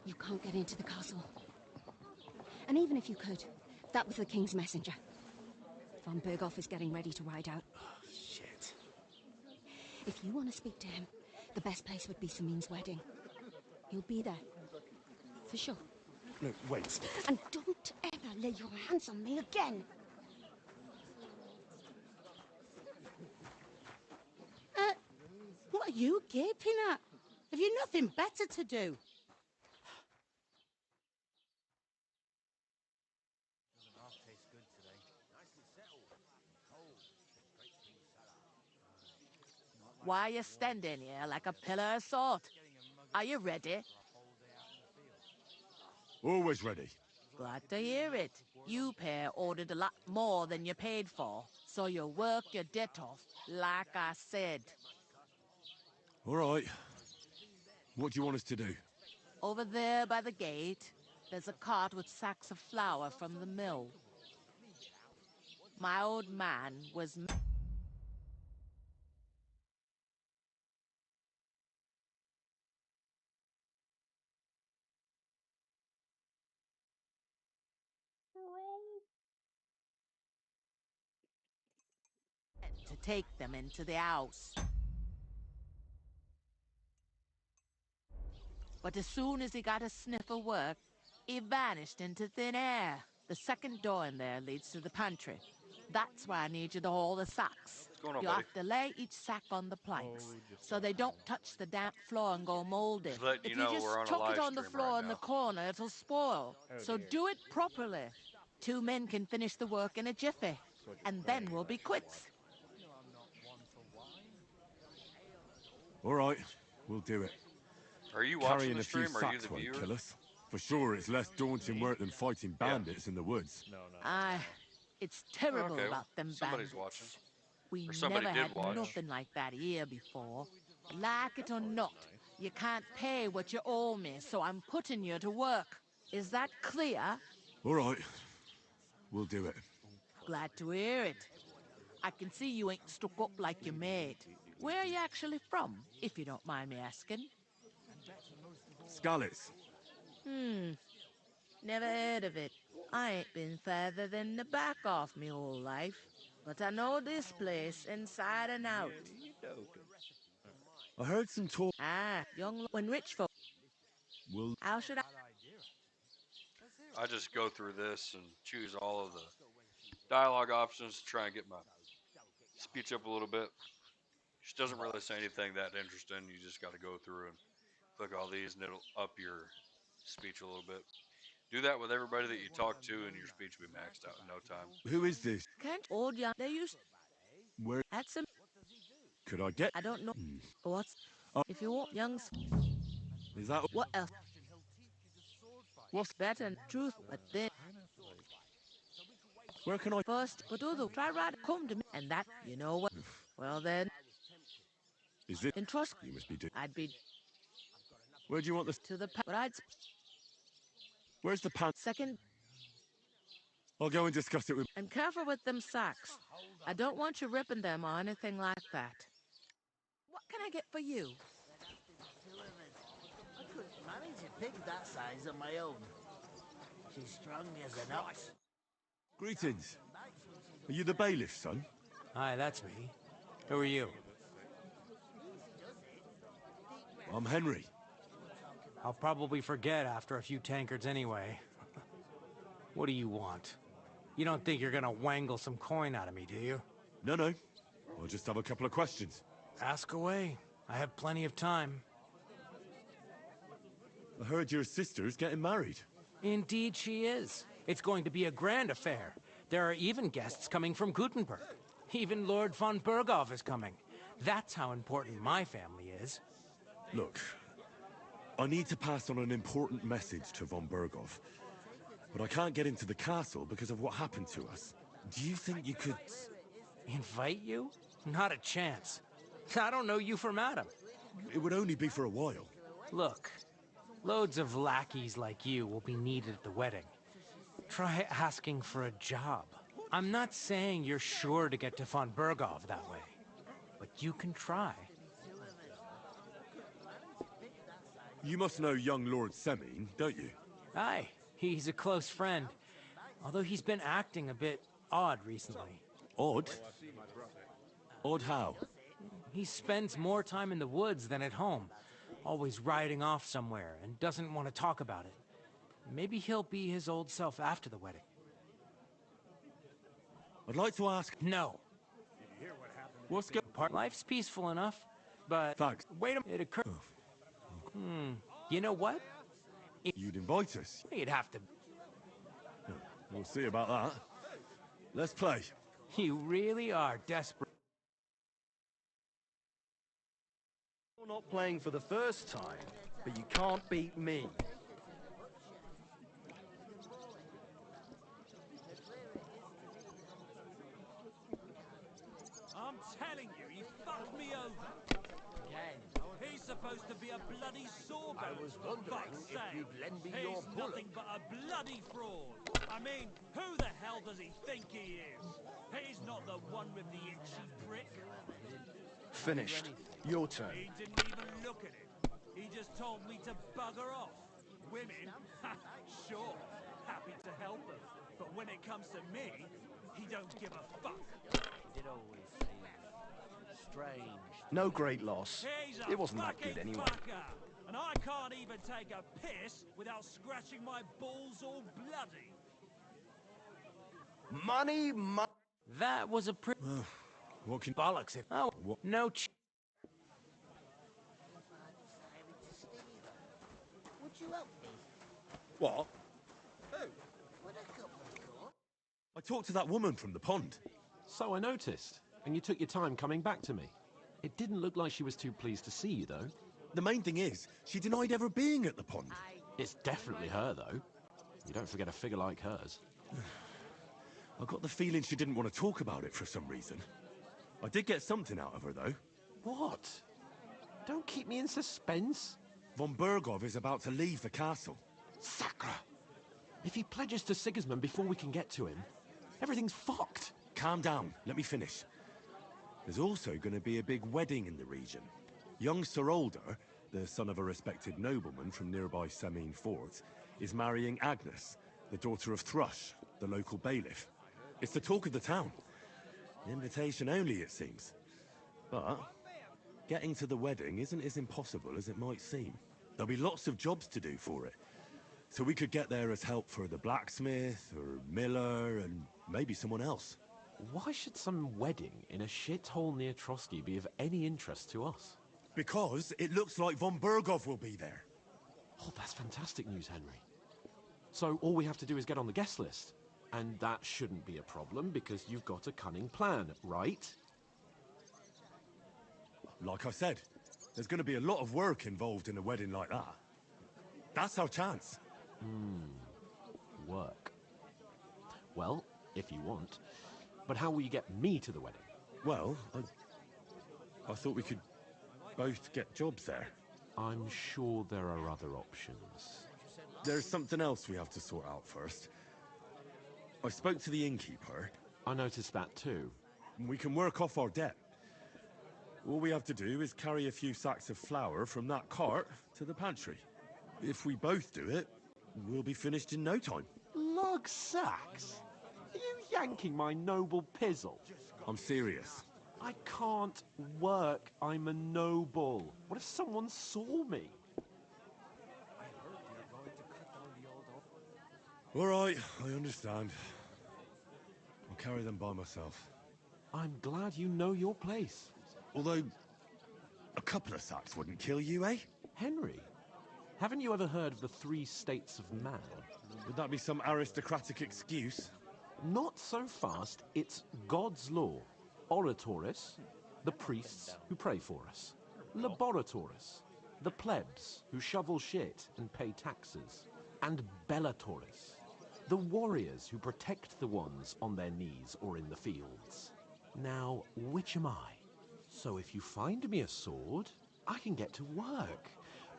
Speaker 6: You can't get into the castle. And even if you could, that was the King's messenger. Von Berghoff is getting ready to ride out.
Speaker 10: Shit.
Speaker 6: If you want to speak to him, the best place would be Samin's wedding. He'll be there. For sure.
Speaker 10: No, wait.
Speaker 6: And don't ever lay your hands on me again!
Speaker 11: What are you gaping at? Have you nothing better to do?
Speaker 13: Why are you standing here like a pillar of salt? Are you ready?
Speaker 2: Always ready.
Speaker 13: Glad to hear it. You pair ordered a lot more than you paid for, so you work your debt off, like I said.
Speaker 2: All right. What do you want us to do?
Speaker 13: Over there by the gate, there's a cart with sacks of flour from the mill. My old man was... to take them into the house. But as soon as he got a sniff of work, he vanished into thin air. The second door in there leads to the pantry. That's why I need you to haul the sacks.
Speaker 1: What's going on,
Speaker 13: You
Speaker 1: buddy?
Speaker 13: have to lay each sack on the planks so they don't touch the damp floor and go moldy.
Speaker 1: Just letting
Speaker 13: If
Speaker 1: you
Speaker 13: you
Speaker 1: know
Speaker 13: just
Speaker 1: we're on a
Speaker 13: chuck it
Speaker 1: live
Speaker 13: on the
Speaker 1: stream
Speaker 13: floor
Speaker 1: right
Speaker 13: in the
Speaker 1: now.
Speaker 13: corner, it'll spoil. So do it properly. 2 men can finish the work in a jiffy. And then we'll be quits.
Speaker 2: All right, we'll do it.
Speaker 1: Are you watching
Speaker 2: Carrying
Speaker 1: the
Speaker 2: a few
Speaker 1: stream? Or are you
Speaker 2: sacks
Speaker 1: the
Speaker 2: won't
Speaker 1: viewer?
Speaker 2: kill us. For sure, it's less daunting work than fighting bandits in the woods.
Speaker 13: It's terrible
Speaker 1: Okay, well,
Speaker 13: about them
Speaker 1: somebody's
Speaker 13: bandits.
Speaker 1: watching.
Speaker 13: We
Speaker 1: Or somebody
Speaker 13: never
Speaker 1: did
Speaker 13: had
Speaker 1: watch.
Speaker 13: nothing like that here before. Like it or not, you can't pay what you owe me, so I'm putting you to work. Is that clear?
Speaker 2: All right, we'll do it.
Speaker 13: Glad to hear it. I can see you ain't stuck up like your mate. Where are you actually from, if you don't mind me asking?
Speaker 2: Scallops.
Speaker 13: Never heard of it. I ain't been further than the back off me whole life. But I know this place inside and out.
Speaker 2: I heard some talk.
Speaker 13: Young when rich folk.
Speaker 2: We'll...
Speaker 13: How should I...
Speaker 1: I just go through this and choose all of the dialogue options to try and get my speech up a little bit. She doesn't really say anything that interesting. You just got to go through and click all these, and it'll up your speech a little bit. Do that with everybody that you talk to, and your speech will be maxed out in no time.
Speaker 2: Who is this?
Speaker 13: Can't old young... They used...
Speaker 2: Where
Speaker 13: Had some...
Speaker 2: could I get?
Speaker 13: I don't know. What's... If you want young...
Speaker 2: Is that...
Speaker 13: What else?
Speaker 2: What's...
Speaker 13: Better than truth, but then...
Speaker 2: Where can I...
Speaker 13: First, but other... Try right come to me. And that, you know what? Well then...
Speaker 2: Is it...
Speaker 13: In Trosky,
Speaker 2: You must be...
Speaker 13: I'd be...
Speaker 2: Where do you want this?
Speaker 13: To the... But I'd...
Speaker 2: Where's the pan...
Speaker 13: Second...
Speaker 2: I'll go and discuss it with...
Speaker 13: And careful with them sacks. I don't want you ripping them or anything like that. What can I get for you?
Speaker 3: I couldn't manage a pig that size on my own. She's strong as an ox.
Speaker 2: Greetings. Are you the bailiff, son?
Speaker 8: Hi, that's me. Who are you?
Speaker 2: I'm Henry.
Speaker 8: I'll probably forget after a few tankards anyway. What do you want? You don't think you're gonna wangle some coin out of me, do you?
Speaker 2: No. I'll just have a couple of questions.
Speaker 8: Ask away. I have plenty of time.
Speaker 2: I heard your sister's getting married.
Speaker 8: Indeed she is. It's going to be a grand affair. There are even guests coming from Gutenberg. Even Lord von Berghoff is coming. That's how important my family is.
Speaker 2: Look, I need to pass on an important message to von Berghoff. But I can't get into the castle because of what happened to us. Do you think you could...
Speaker 8: Invite you? Not a chance. I don't know you from Adam.
Speaker 2: It would only be for a while.
Speaker 8: Look, loads of lackeys like you will be needed at the wedding. Try asking for a job. I'm not saying you're sure to get to von Berghoff that way, but you can try.
Speaker 2: You must know young Lord Semine, don't you?
Speaker 8: Aye, he's a close friend. Although he's been acting a bit odd recently.
Speaker 2: Odd? Odd how?
Speaker 8: He spends more time in the woods than at home. Always riding off somewhere and doesn't want to talk about it. Maybe he'll be his old self after the wedding.
Speaker 2: I'd like to ask...
Speaker 8: No.
Speaker 2: What's going on?
Speaker 8: Life's peaceful enough, but...
Speaker 2: Thanks.
Speaker 8: Wait a minute, it occurred... You know what?
Speaker 2: You'd invite us.
Speaker 8: You'd have to...
Speaker 2: We'll see about that. Let's play.
Speaker 8: You really are desperate.
Speaker 5: You're not playing for the first time, but you can't beat me.
Speaker 4: I'm telling you, he fucked me over. Again.
Speaker 14: supposed to be a bloody sword.
Speaker 4: I was wondering if you'd lend me your
Speaker 14: He's
Speaker 4: bullet.
Speaker 14: nothing but a bloody fraud. I mean, who the hell does he think he is? He's not the one with the itchy prick.
Speaker 10: Finished. Your turn.
Speaker 14: He didn't even look at it. He just told me to bugger off. Women? Sure, happy to help them. But when it comes to me, he don't give a fuck.
Speaker 15: He did always seem strange.
Speaker 10: No great loss.
Speaker 14: He's a
Speaker 10: It wasn't that
Speaker 14: fucking
Speaker 10: good anyway.
Speaker 14: fucker. And I can't even take a piss without scratching my balls all bloody.
Speaker 10: Money,
Speaker 8: That was a pretty
Speaker 2: What can...
Speaker 8: bollocks. If oh,
Speaker 2: What?
Speaker 8: no.
Speaker 3: Would you help me?
Speaker 2: What?
Speaker 3: Would a couple go?
Speaker 2: I talked to that woman from the pond.
Speaker 16: So I noticed, and you took your time coming back to me. It didn't look like she was too pleased to see you, though.
Speaker 2: The main thing is, she denied ever being at the pond.
Speaker 16: It's definitely her, though. You don't forget a figure like hers.
Speaker 2: I got the feeling she didn't want to talk about it for some reason. I did get something out of her, though.
Speaker 16: What? Don't keep me in suspense.
Speaker 2: Von Bergov is about to leave the castle.
Speaker 16: Sacre! If he pledges to Sigismund before we can get to him, everything's fucked.
Speaker 2: Calm down. Let me finish. There's also going to be a big wedding in the region. Young Sir Older, the son of a respected nobleman from nearby Semine Fort, is marrying Agnes, the daughter of Thrush, the local bailiff. It's the talk of the town. Invitation only, it seems. But getting to the wedding isn't as impossible as it might seem. There'll be lots of jobs to do for it. So we could get there as help for the blacksmith, or miller, and maybe someone else.
Speaker 16: Why should some wedding in a shithole near Trosky be of any interest to us?
Speaker 2: Because it looks like von Bergov will be there.
Speaker 16: Oh, that's fantastic news, Henry. So all we have to do is get on the guest list. And that shouldn't be a problem because you've got a cunning plan, right?
Speaker 2: Like I said, there's going to be a lot of work involved in a wedding like that. That's our chance.
Speaker 16: Work. Well, if you want. But how will you get me to the wedding?
Speaker 2: Well, I thought we could both get jobs there.
Speaker 16: I'm sure there are other options.
Speaker 2: There's something else we have to sort out first. I spoke to the innkeeper.
Speaker 16: I noticed that too.
Speaker 2: We can work off our debt. All we have to do is carry a few sacks of flour from that cart to the pantry. If we both do it, we'll be finished in no time.
Speaker 16: Lug sacks? Are you yanking my noble pizzle?
Speaker 2: I'm serious.
Speaker 16: I can't work. I'm a noble. What if someone saw me?
Speaker 2: All right, I understand. I'll carry them by myself.
Speaker 16: I'm glad you know your place.
Speaker 2: Although, a couple of sacks wouldn't kill you, eh?
Speaker 16: Henry, haven't you ever heard of the 3 states of man?
Speaker 2: Would that be some aristocratic excuse?
Speaker 16: Not so fast. It's God's law. Oratoris, the priests who pray for us. Laboratoris, the plebs who shovel shit and pay taxes. And Bellatoris, the warriors who protect the ones on their knees or in the fields. Now, which am I? So if you find me a sword, I can get to work.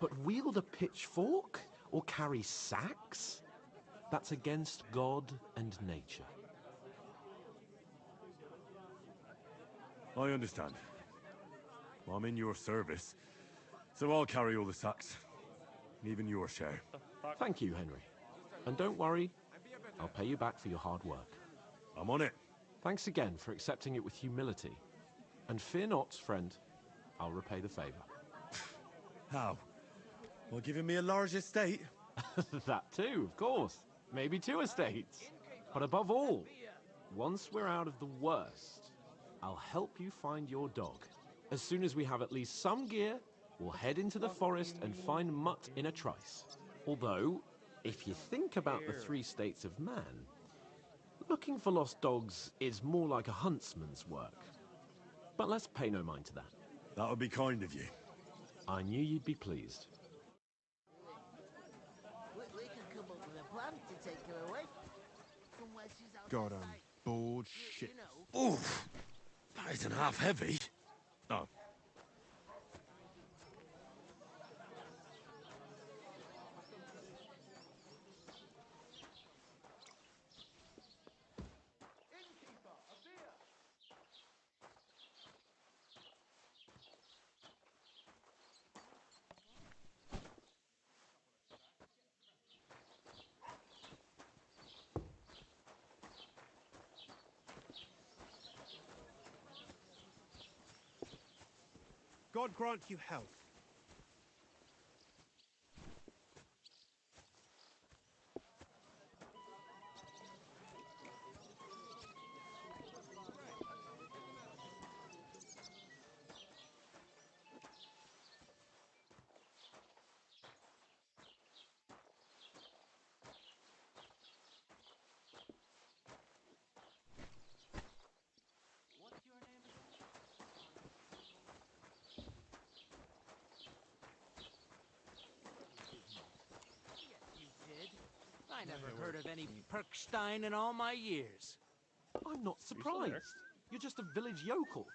Speaker 16: But wield a pitchfork or carry sacks? That's against God and nature.
Speaker 2: I understand. I'm in your service, so I'll carry all the sacks. Even your share.
Speaker 16: Thank you, Henry. And don't worry, I'll pay you back for your hard work.
Speaker 2: I'm on it.
Speaker 16: Thanks again for accepting it with humility. And fear not, friend, I'll repay the favor.
Speaker 2: How? Well, giving me a large estate?
Speaker 16: That too, of course. Maybe 2 estates. But above all, once we're out of the worst, I'll help you find your dog. As soon as we have at least some gear, we'll head into the forest and find Mutt in a trice. Although, if you think about the 3 states of man, looking for lost dogs is more like a huntsman's work. But let's pay no mind to that.
Speaker 2: That would be kind of you.
Speaker 16: I knew you'd be pleased.
Speaker 3: We could come up with a plan to take her away. Somewhere she's out
Speaker 10: God,
Speaker 3: of
Speaker 10: I'm
Speaker 3: sight.
Speaker 10: bored shit.
Speaker 3: You know.
Speaker 2: Oof! That isn't half heavy. Oh.
Speaker 10: God grant you health.
Speaker 8: I never heard of any Perkstein in all my years.
Speaker 16: I'm not surprised. You're just a village yokel.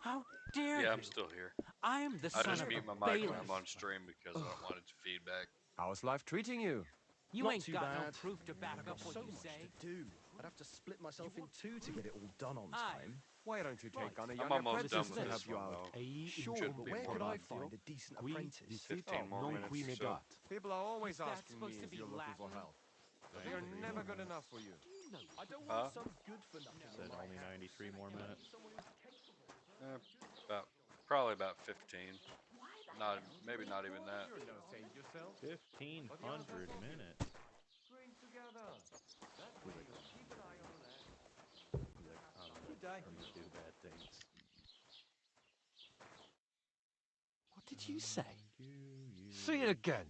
Speaker 8: How dare you?
Speaker 1: Yeah, I'm still here.
Speaker 8: I am the
Speaker 1: I
Speaker 8: son
Speaker 1: just
Speaker 8: of
Speaker 1: mute
Speaker 8: a
Speaker 1: my mic when
Speaker 8: bailiff.
Speaker 1: I'm on stream because I don't want it to feedback.
Speaker 17: How's life treating you?
Speaker 8: You
Speaker 17: Not
Speaker 8: ain't
Speaker 17: too
Speaker 8: got
Speaker 17: bad.
Speaker 8: no proof to back up what
Speaker 17: so
Speaker 8: you
Speaker 17: much
Speaker 8: say.
Speaker 17: to do. I'd have to split myself in two to get it all done on
Speaker 8: Aye.
Speaker 17: time. Why don't you take on a
Speaker 1: I'm
Speaker 17: young
Speaker 1: almost done
Speaker 17: apprentice
Speaker 1: with
Speaker 17: to help
Speaker 1: this
Speaker 17: you
Speaker 1: one,
Speaker 17: out?
Speaker 1: though.
Speaker 17: Sure,
Speaker 1: Shouldn't
Speaker 17: but
Speaker 1: be
Speaker 17: where
Speaker 1: more
Speaker 17: could
Speaker 1: than
Speaker 17: I find a decent apprentice?
Speaker 1: 15 more minutes or so.
Speaker 17: People are always
Speaker 8: Is that
Speaker 17: asking
Speaker 8: supposed
Speaker 17: me
Speaker 8: to
Speaker 17: if
Speaker 8: be
Speaker 17: you're looking for
Speaker 8: Latin?
Speaker 17: help. But you're never good enough for you. I don't
Speaker 1: Huh?
Speaker 17: want some good for nothing.
Speaker 18: Said only 93 more minutes.
Speaker 1: Probably about 15. Not, maybe not even that.
Speaker 18: 1,500 minutes. Do bad things.
Speaker 16: What did you say?
Speaker 8: Say it again.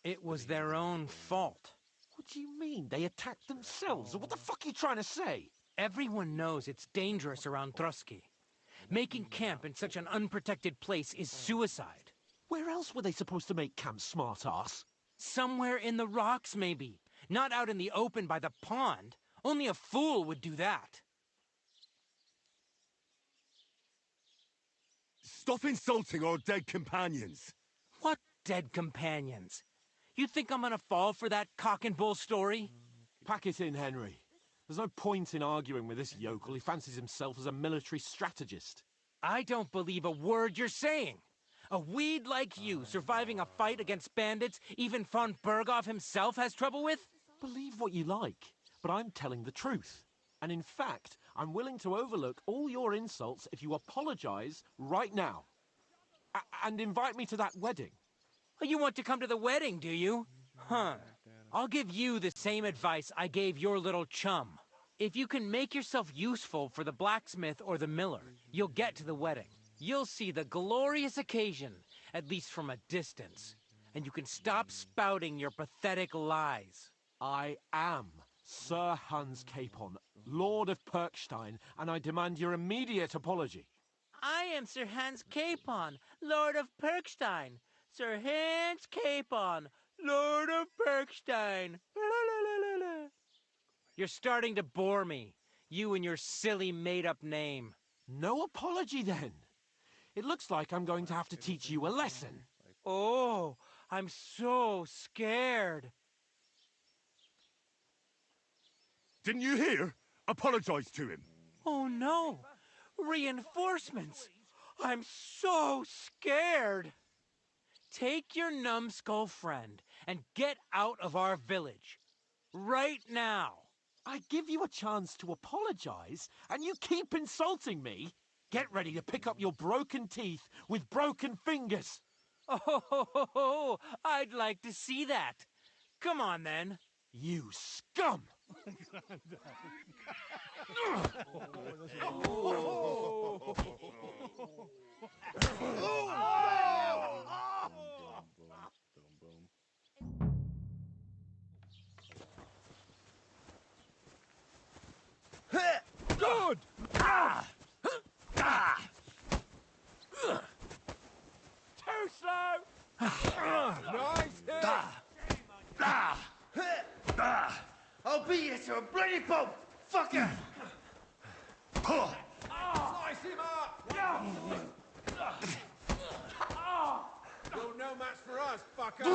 Speaker 8: It was their own fault.
Speaker 16: What do you mean? They attacked themselves? What the fuck are you trying to say?
Speaker 8: Everyone knows it's dangerous around Trosky. Making camp in such an unprotected place is suicide.
Speaker 16: Where else were they supposed to make camp, smart-ass?
Speaker 8: Somewhere in the rocks, maybe. Not out in the open by the pond. Only a fool would do that.
Speaker 2: Stop insulting our dead companions!
Speaker 8: What dead companions? You think I'm gonna fall for that cock and bull story?
Speaker 16: Pack it in, Henry. There's no point in arguing with this yokel. He fancies himself as a military strategist.
Speaker 8: I don't believe a word you're saying. A weed like you surviving a fight against bandits even von Berghoff himself has trouble with?
Speaker 16: Believe what you like, but I'm telling the truth. And in fact, I'm willing to overlook all your insults if you apologize right now. And invite me to that wedding.
Speaker 8: You want to come to the wedding, do you? Huh. I'll give you the same advice I gave your little chum. If you can make yourself useful for the blacksmith or the miller, you'll get to the wedding. You'll see the glorious occasion, at least from a distance. And you can stop spouting your pathetic lies.
Speaker 16: I am Sir Hans Capon, Lord of Perkstein, and I demand your immediate apology.
Speaker 8: I am Sir Hans Capon, Lord of Perkstein. Sir Hans Capon, Lord of Perkstein. You're starting to bore me. You and your silly made-up name.
Speaker 16: No apology, then. It looks like I'm going to have to teach you a lesson.
Speaker 8: Oh, I'm so scared.
Speaker 2: Didn't you hear? Apologize to him.
Speaker 8: Oh no! Reinforcements! I'm so scared! Take your numbskull friend and get out of our village. Right now!
Speaker 16: I give you a chance to apologize, and you keep insulting me? Get ready to pick up your broken teeth with broken fingers.
Speaker 8: Oh, I'd like to see that. Come on, then.
Speaker 16: You scum!
Speaker 2: Good!
Speaker 4: Too slow! Nice hit!
Speaker 5: I'll beat you to a bloody pulp, fucker!
Speaker 4: Slice him up! You're no match for us, fucker!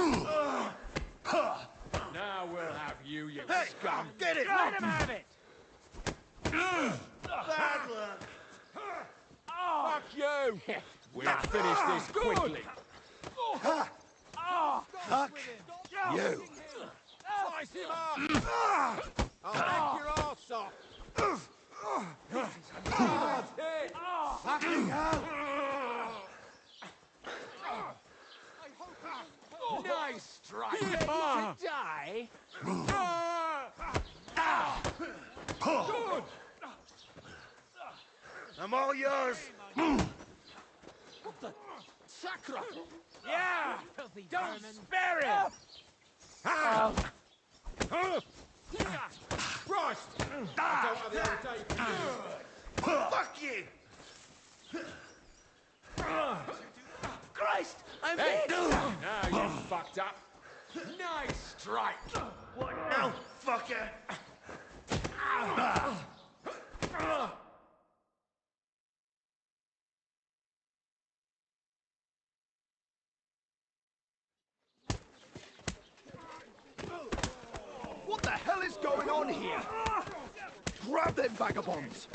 Speaker 4: Now we'll have you, you scum!
Speaker 5: Get it!
Speaker 8: Let him have it!
Speaker 5: Bad luck!
Speaker 4: Fuck you! We'll finish this quickly.
Speaker 5: Fuck you!
Speaker 4: Slice him up! I'll make your arse off! Nice hit!
Speaker 5: Fucking hell!
Speaker 7: right. Ready to die?
Speaker 10: Good! I'm all yours!
Speaker 7: What the sacra? Yeah! Filthy don't spare him!
Speaker 10: Christ! I don't have the old day for you. Fuck you!
Speaker 7: Christ! I'm
Speaker 10: Hey,
Speaker 7: hit!
Speaker 10: now you fucked up. Nice strike! What now, fucker?
Speaker 17: What the hell is going on here? Grab them vagabonds!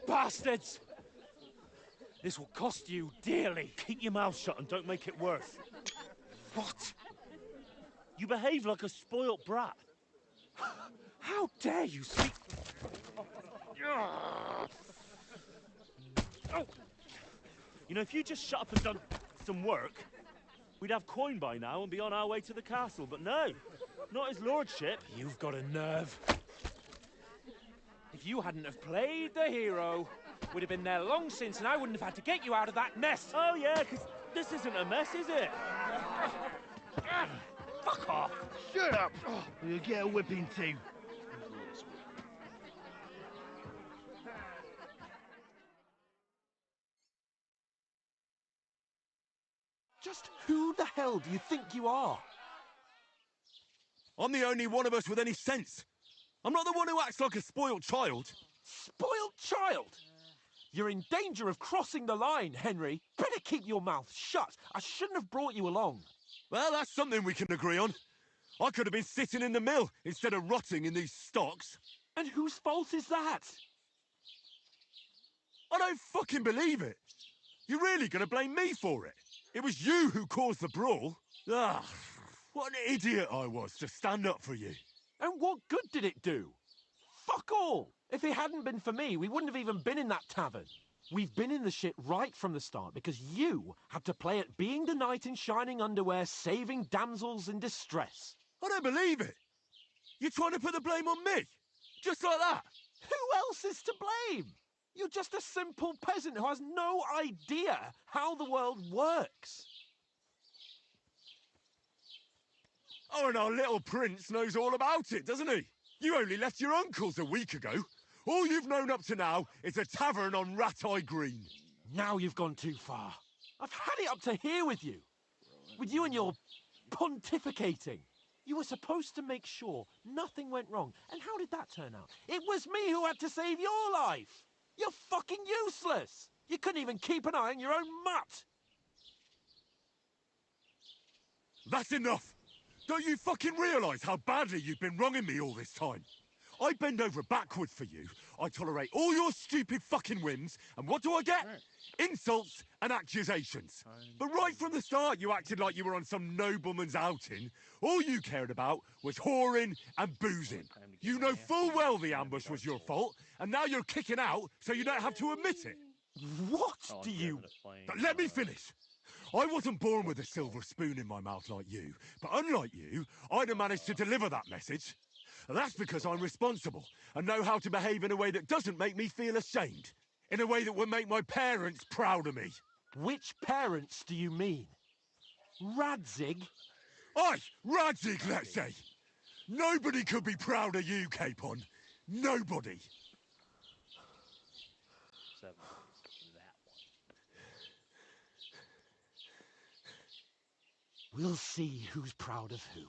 Speaker 4: Bastards! This will cost you dearly. Keep your mouth shut and don't make it worse.
Speaker 17: What?
Speaker 4: You behave like a spoilt brat. How dare you speak... You know, if you just shut up and done some work, we'd have coin by now and be on our way to the castle, but no, not his lordship. You've got a nerve. If you hadn't have played the hero, we'd have been there long since and I wouldn't have had to get you out of that mess. Oh yeah, because this isn't a mess, is it? Fuck off.
Speaker 17: Shut up! You'll get a whipping too.
Speaker 16: Just who the hell do you think you are?
Speaker 2: I'm the only one of us with any sense. I'm not the one who acts like a spoiled child.
Speaker 16: Spoiled child? You're in danger of crossing the line, Henry. Better keep your mouth shut. I shouldn't have brought you along.
Speaker 2: Well, that's something we can agree on. I could have been sitting in the mill instead of rotting in these stocks.
Speaker 16: And whose fault is that?
Speaker 2: I don't fucking believe it. You're really going to blame me for it? It was you who caused the brawl. Ah, what an idiot I was to stand up for you.
Speaker 16: And what good did it do? Fuck all! If it hadn't been for me, we wouldn't have even been in that tavern. We've been in the shit right from the start because you had to play at being the knight in shining underwear, saving damsels in distress.
Speaker 2: I don't believe it. You're trying to put the blame on me? Just like that?
Speaker 16: Who else is to blame? You're just a simple peasant who has no idea how the world works.
Speaker 2: Oh, and our little prince knows all about it, doesn't he? You only left your uncle's a week ago. All you've known up to now is a tavern on Rat-Eye Green.
Speaker 16: Now you've gone too far. I've had it up to here with you. With you and your pontificating. You were supposed to make sure nothing went wrong. And how did that turn out? It was me who had to save your life. You're fucking useless. You couldn't even keep an eye on your own mutt.
Speaker 2: That's enough. Don't you fucking realise how badly you've been wronging me all this time? I bend over backwards for you. I tolerate all your stupid fucking whims. And what do I get? Insults and accusations. But right from the start, you acted like you were on some nobleman's outing. All you cared about was whoring and boozing. You know full well the ambush was your fault, and now you're kicking out so you don't have to admit it.
Speaker 16: What do you...
Speaker 2: But let me finish. I wasn't born with a silver spoon in my mouth like you, but unlike you, I'd have managed to deliver that message. That's because I'm responsible and know how to behave in a way that doesn't make me feel ashamed. In a way that would make my parents proud of me.
Speaker 16: Which parents do you mean? Radzig?
Speaker 2: Aye, Radzig, let's say. Nobody could be proud of you, Capon. Nobody.
Speaker 16: We'll see who's proud of who.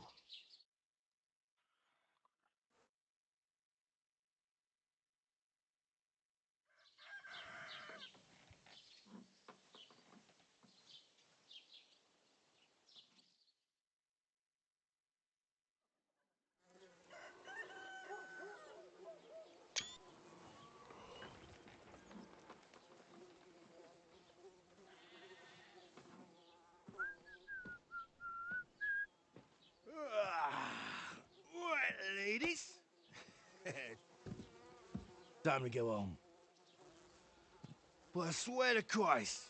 Speaker 17: Time to go home. But I swear to Christ,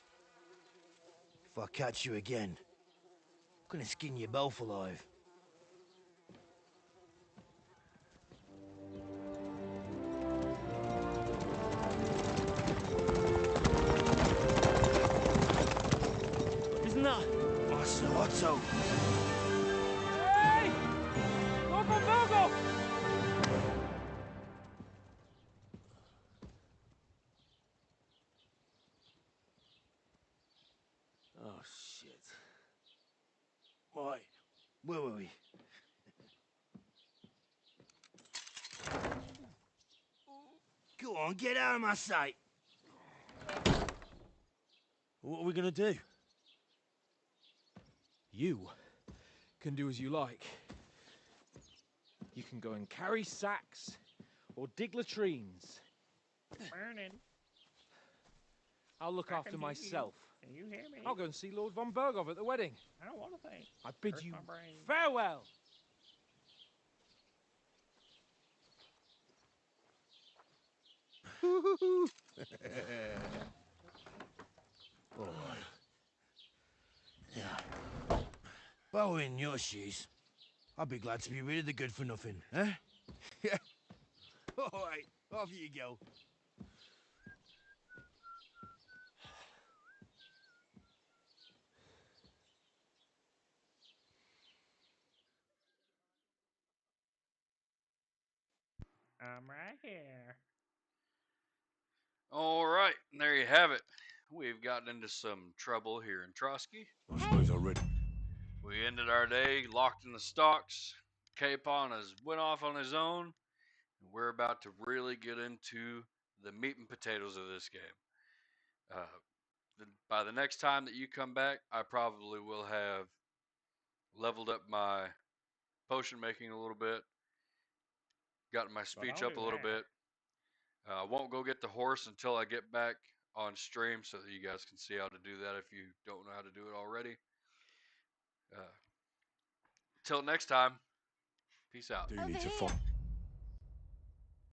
Speaker 17: if I catch you again, I'm gonna skin you both alive.
Speaker 11: Isn't that?
Speaker 17: I thought so.
Speaker 14: Hey! Lord von Burgov!
Speaker 17: Oh, shit. Right, where were we? Go on, get out of my sight. What are we gonna do?
Speaker 7: You can do as you like. You can go and carry sacks or dig latrines.
Speaker 4: Burning.
Speaker 7: I'll look
Speaker 4: I
Speaker 7: after
Speaker 4: can hear you.
Speaker 7: myself.
Speaker 4: Can you hear me?
Speaker 7: I'll go and see Lord von Burgov at the wedding.
Speaker 4: I don't want to think.
Speaker 7: I bid
Speaker 4: Hurts
Speaker 7: you
Speaker 4: my brain.
Speaker 7: farewell.
Speaker 17: All right. Yeah. If I were in your shoes, I'd be glad to be rid of the good for nothing, eh? Yeah. All right, off you go.
Speaker 4: I'm right here.
Speaker 1: All right, and there you have it. We've gotten into some trouble here in Trosky.
Speaker 2: I suppose I read.
Speaker 1: We ended our day locked in the stocks. Capon has went off on his own, and we're about to really get into the meat and potatoes of this game. By the next time that you come back, I probably will have leveled up my potion making a little bit, gotten my speech
Speaker 4: I'll
Speaker 1: up
Speaker 4: do
Speaker 1: a little
Speaker 4: that.
Speaker 1: bit. I won't go get the horse until I get back on stream so that you guys can see how to do that if you don't know how to do it already. Till next time, peace out.
Speaker 2: Do need to find.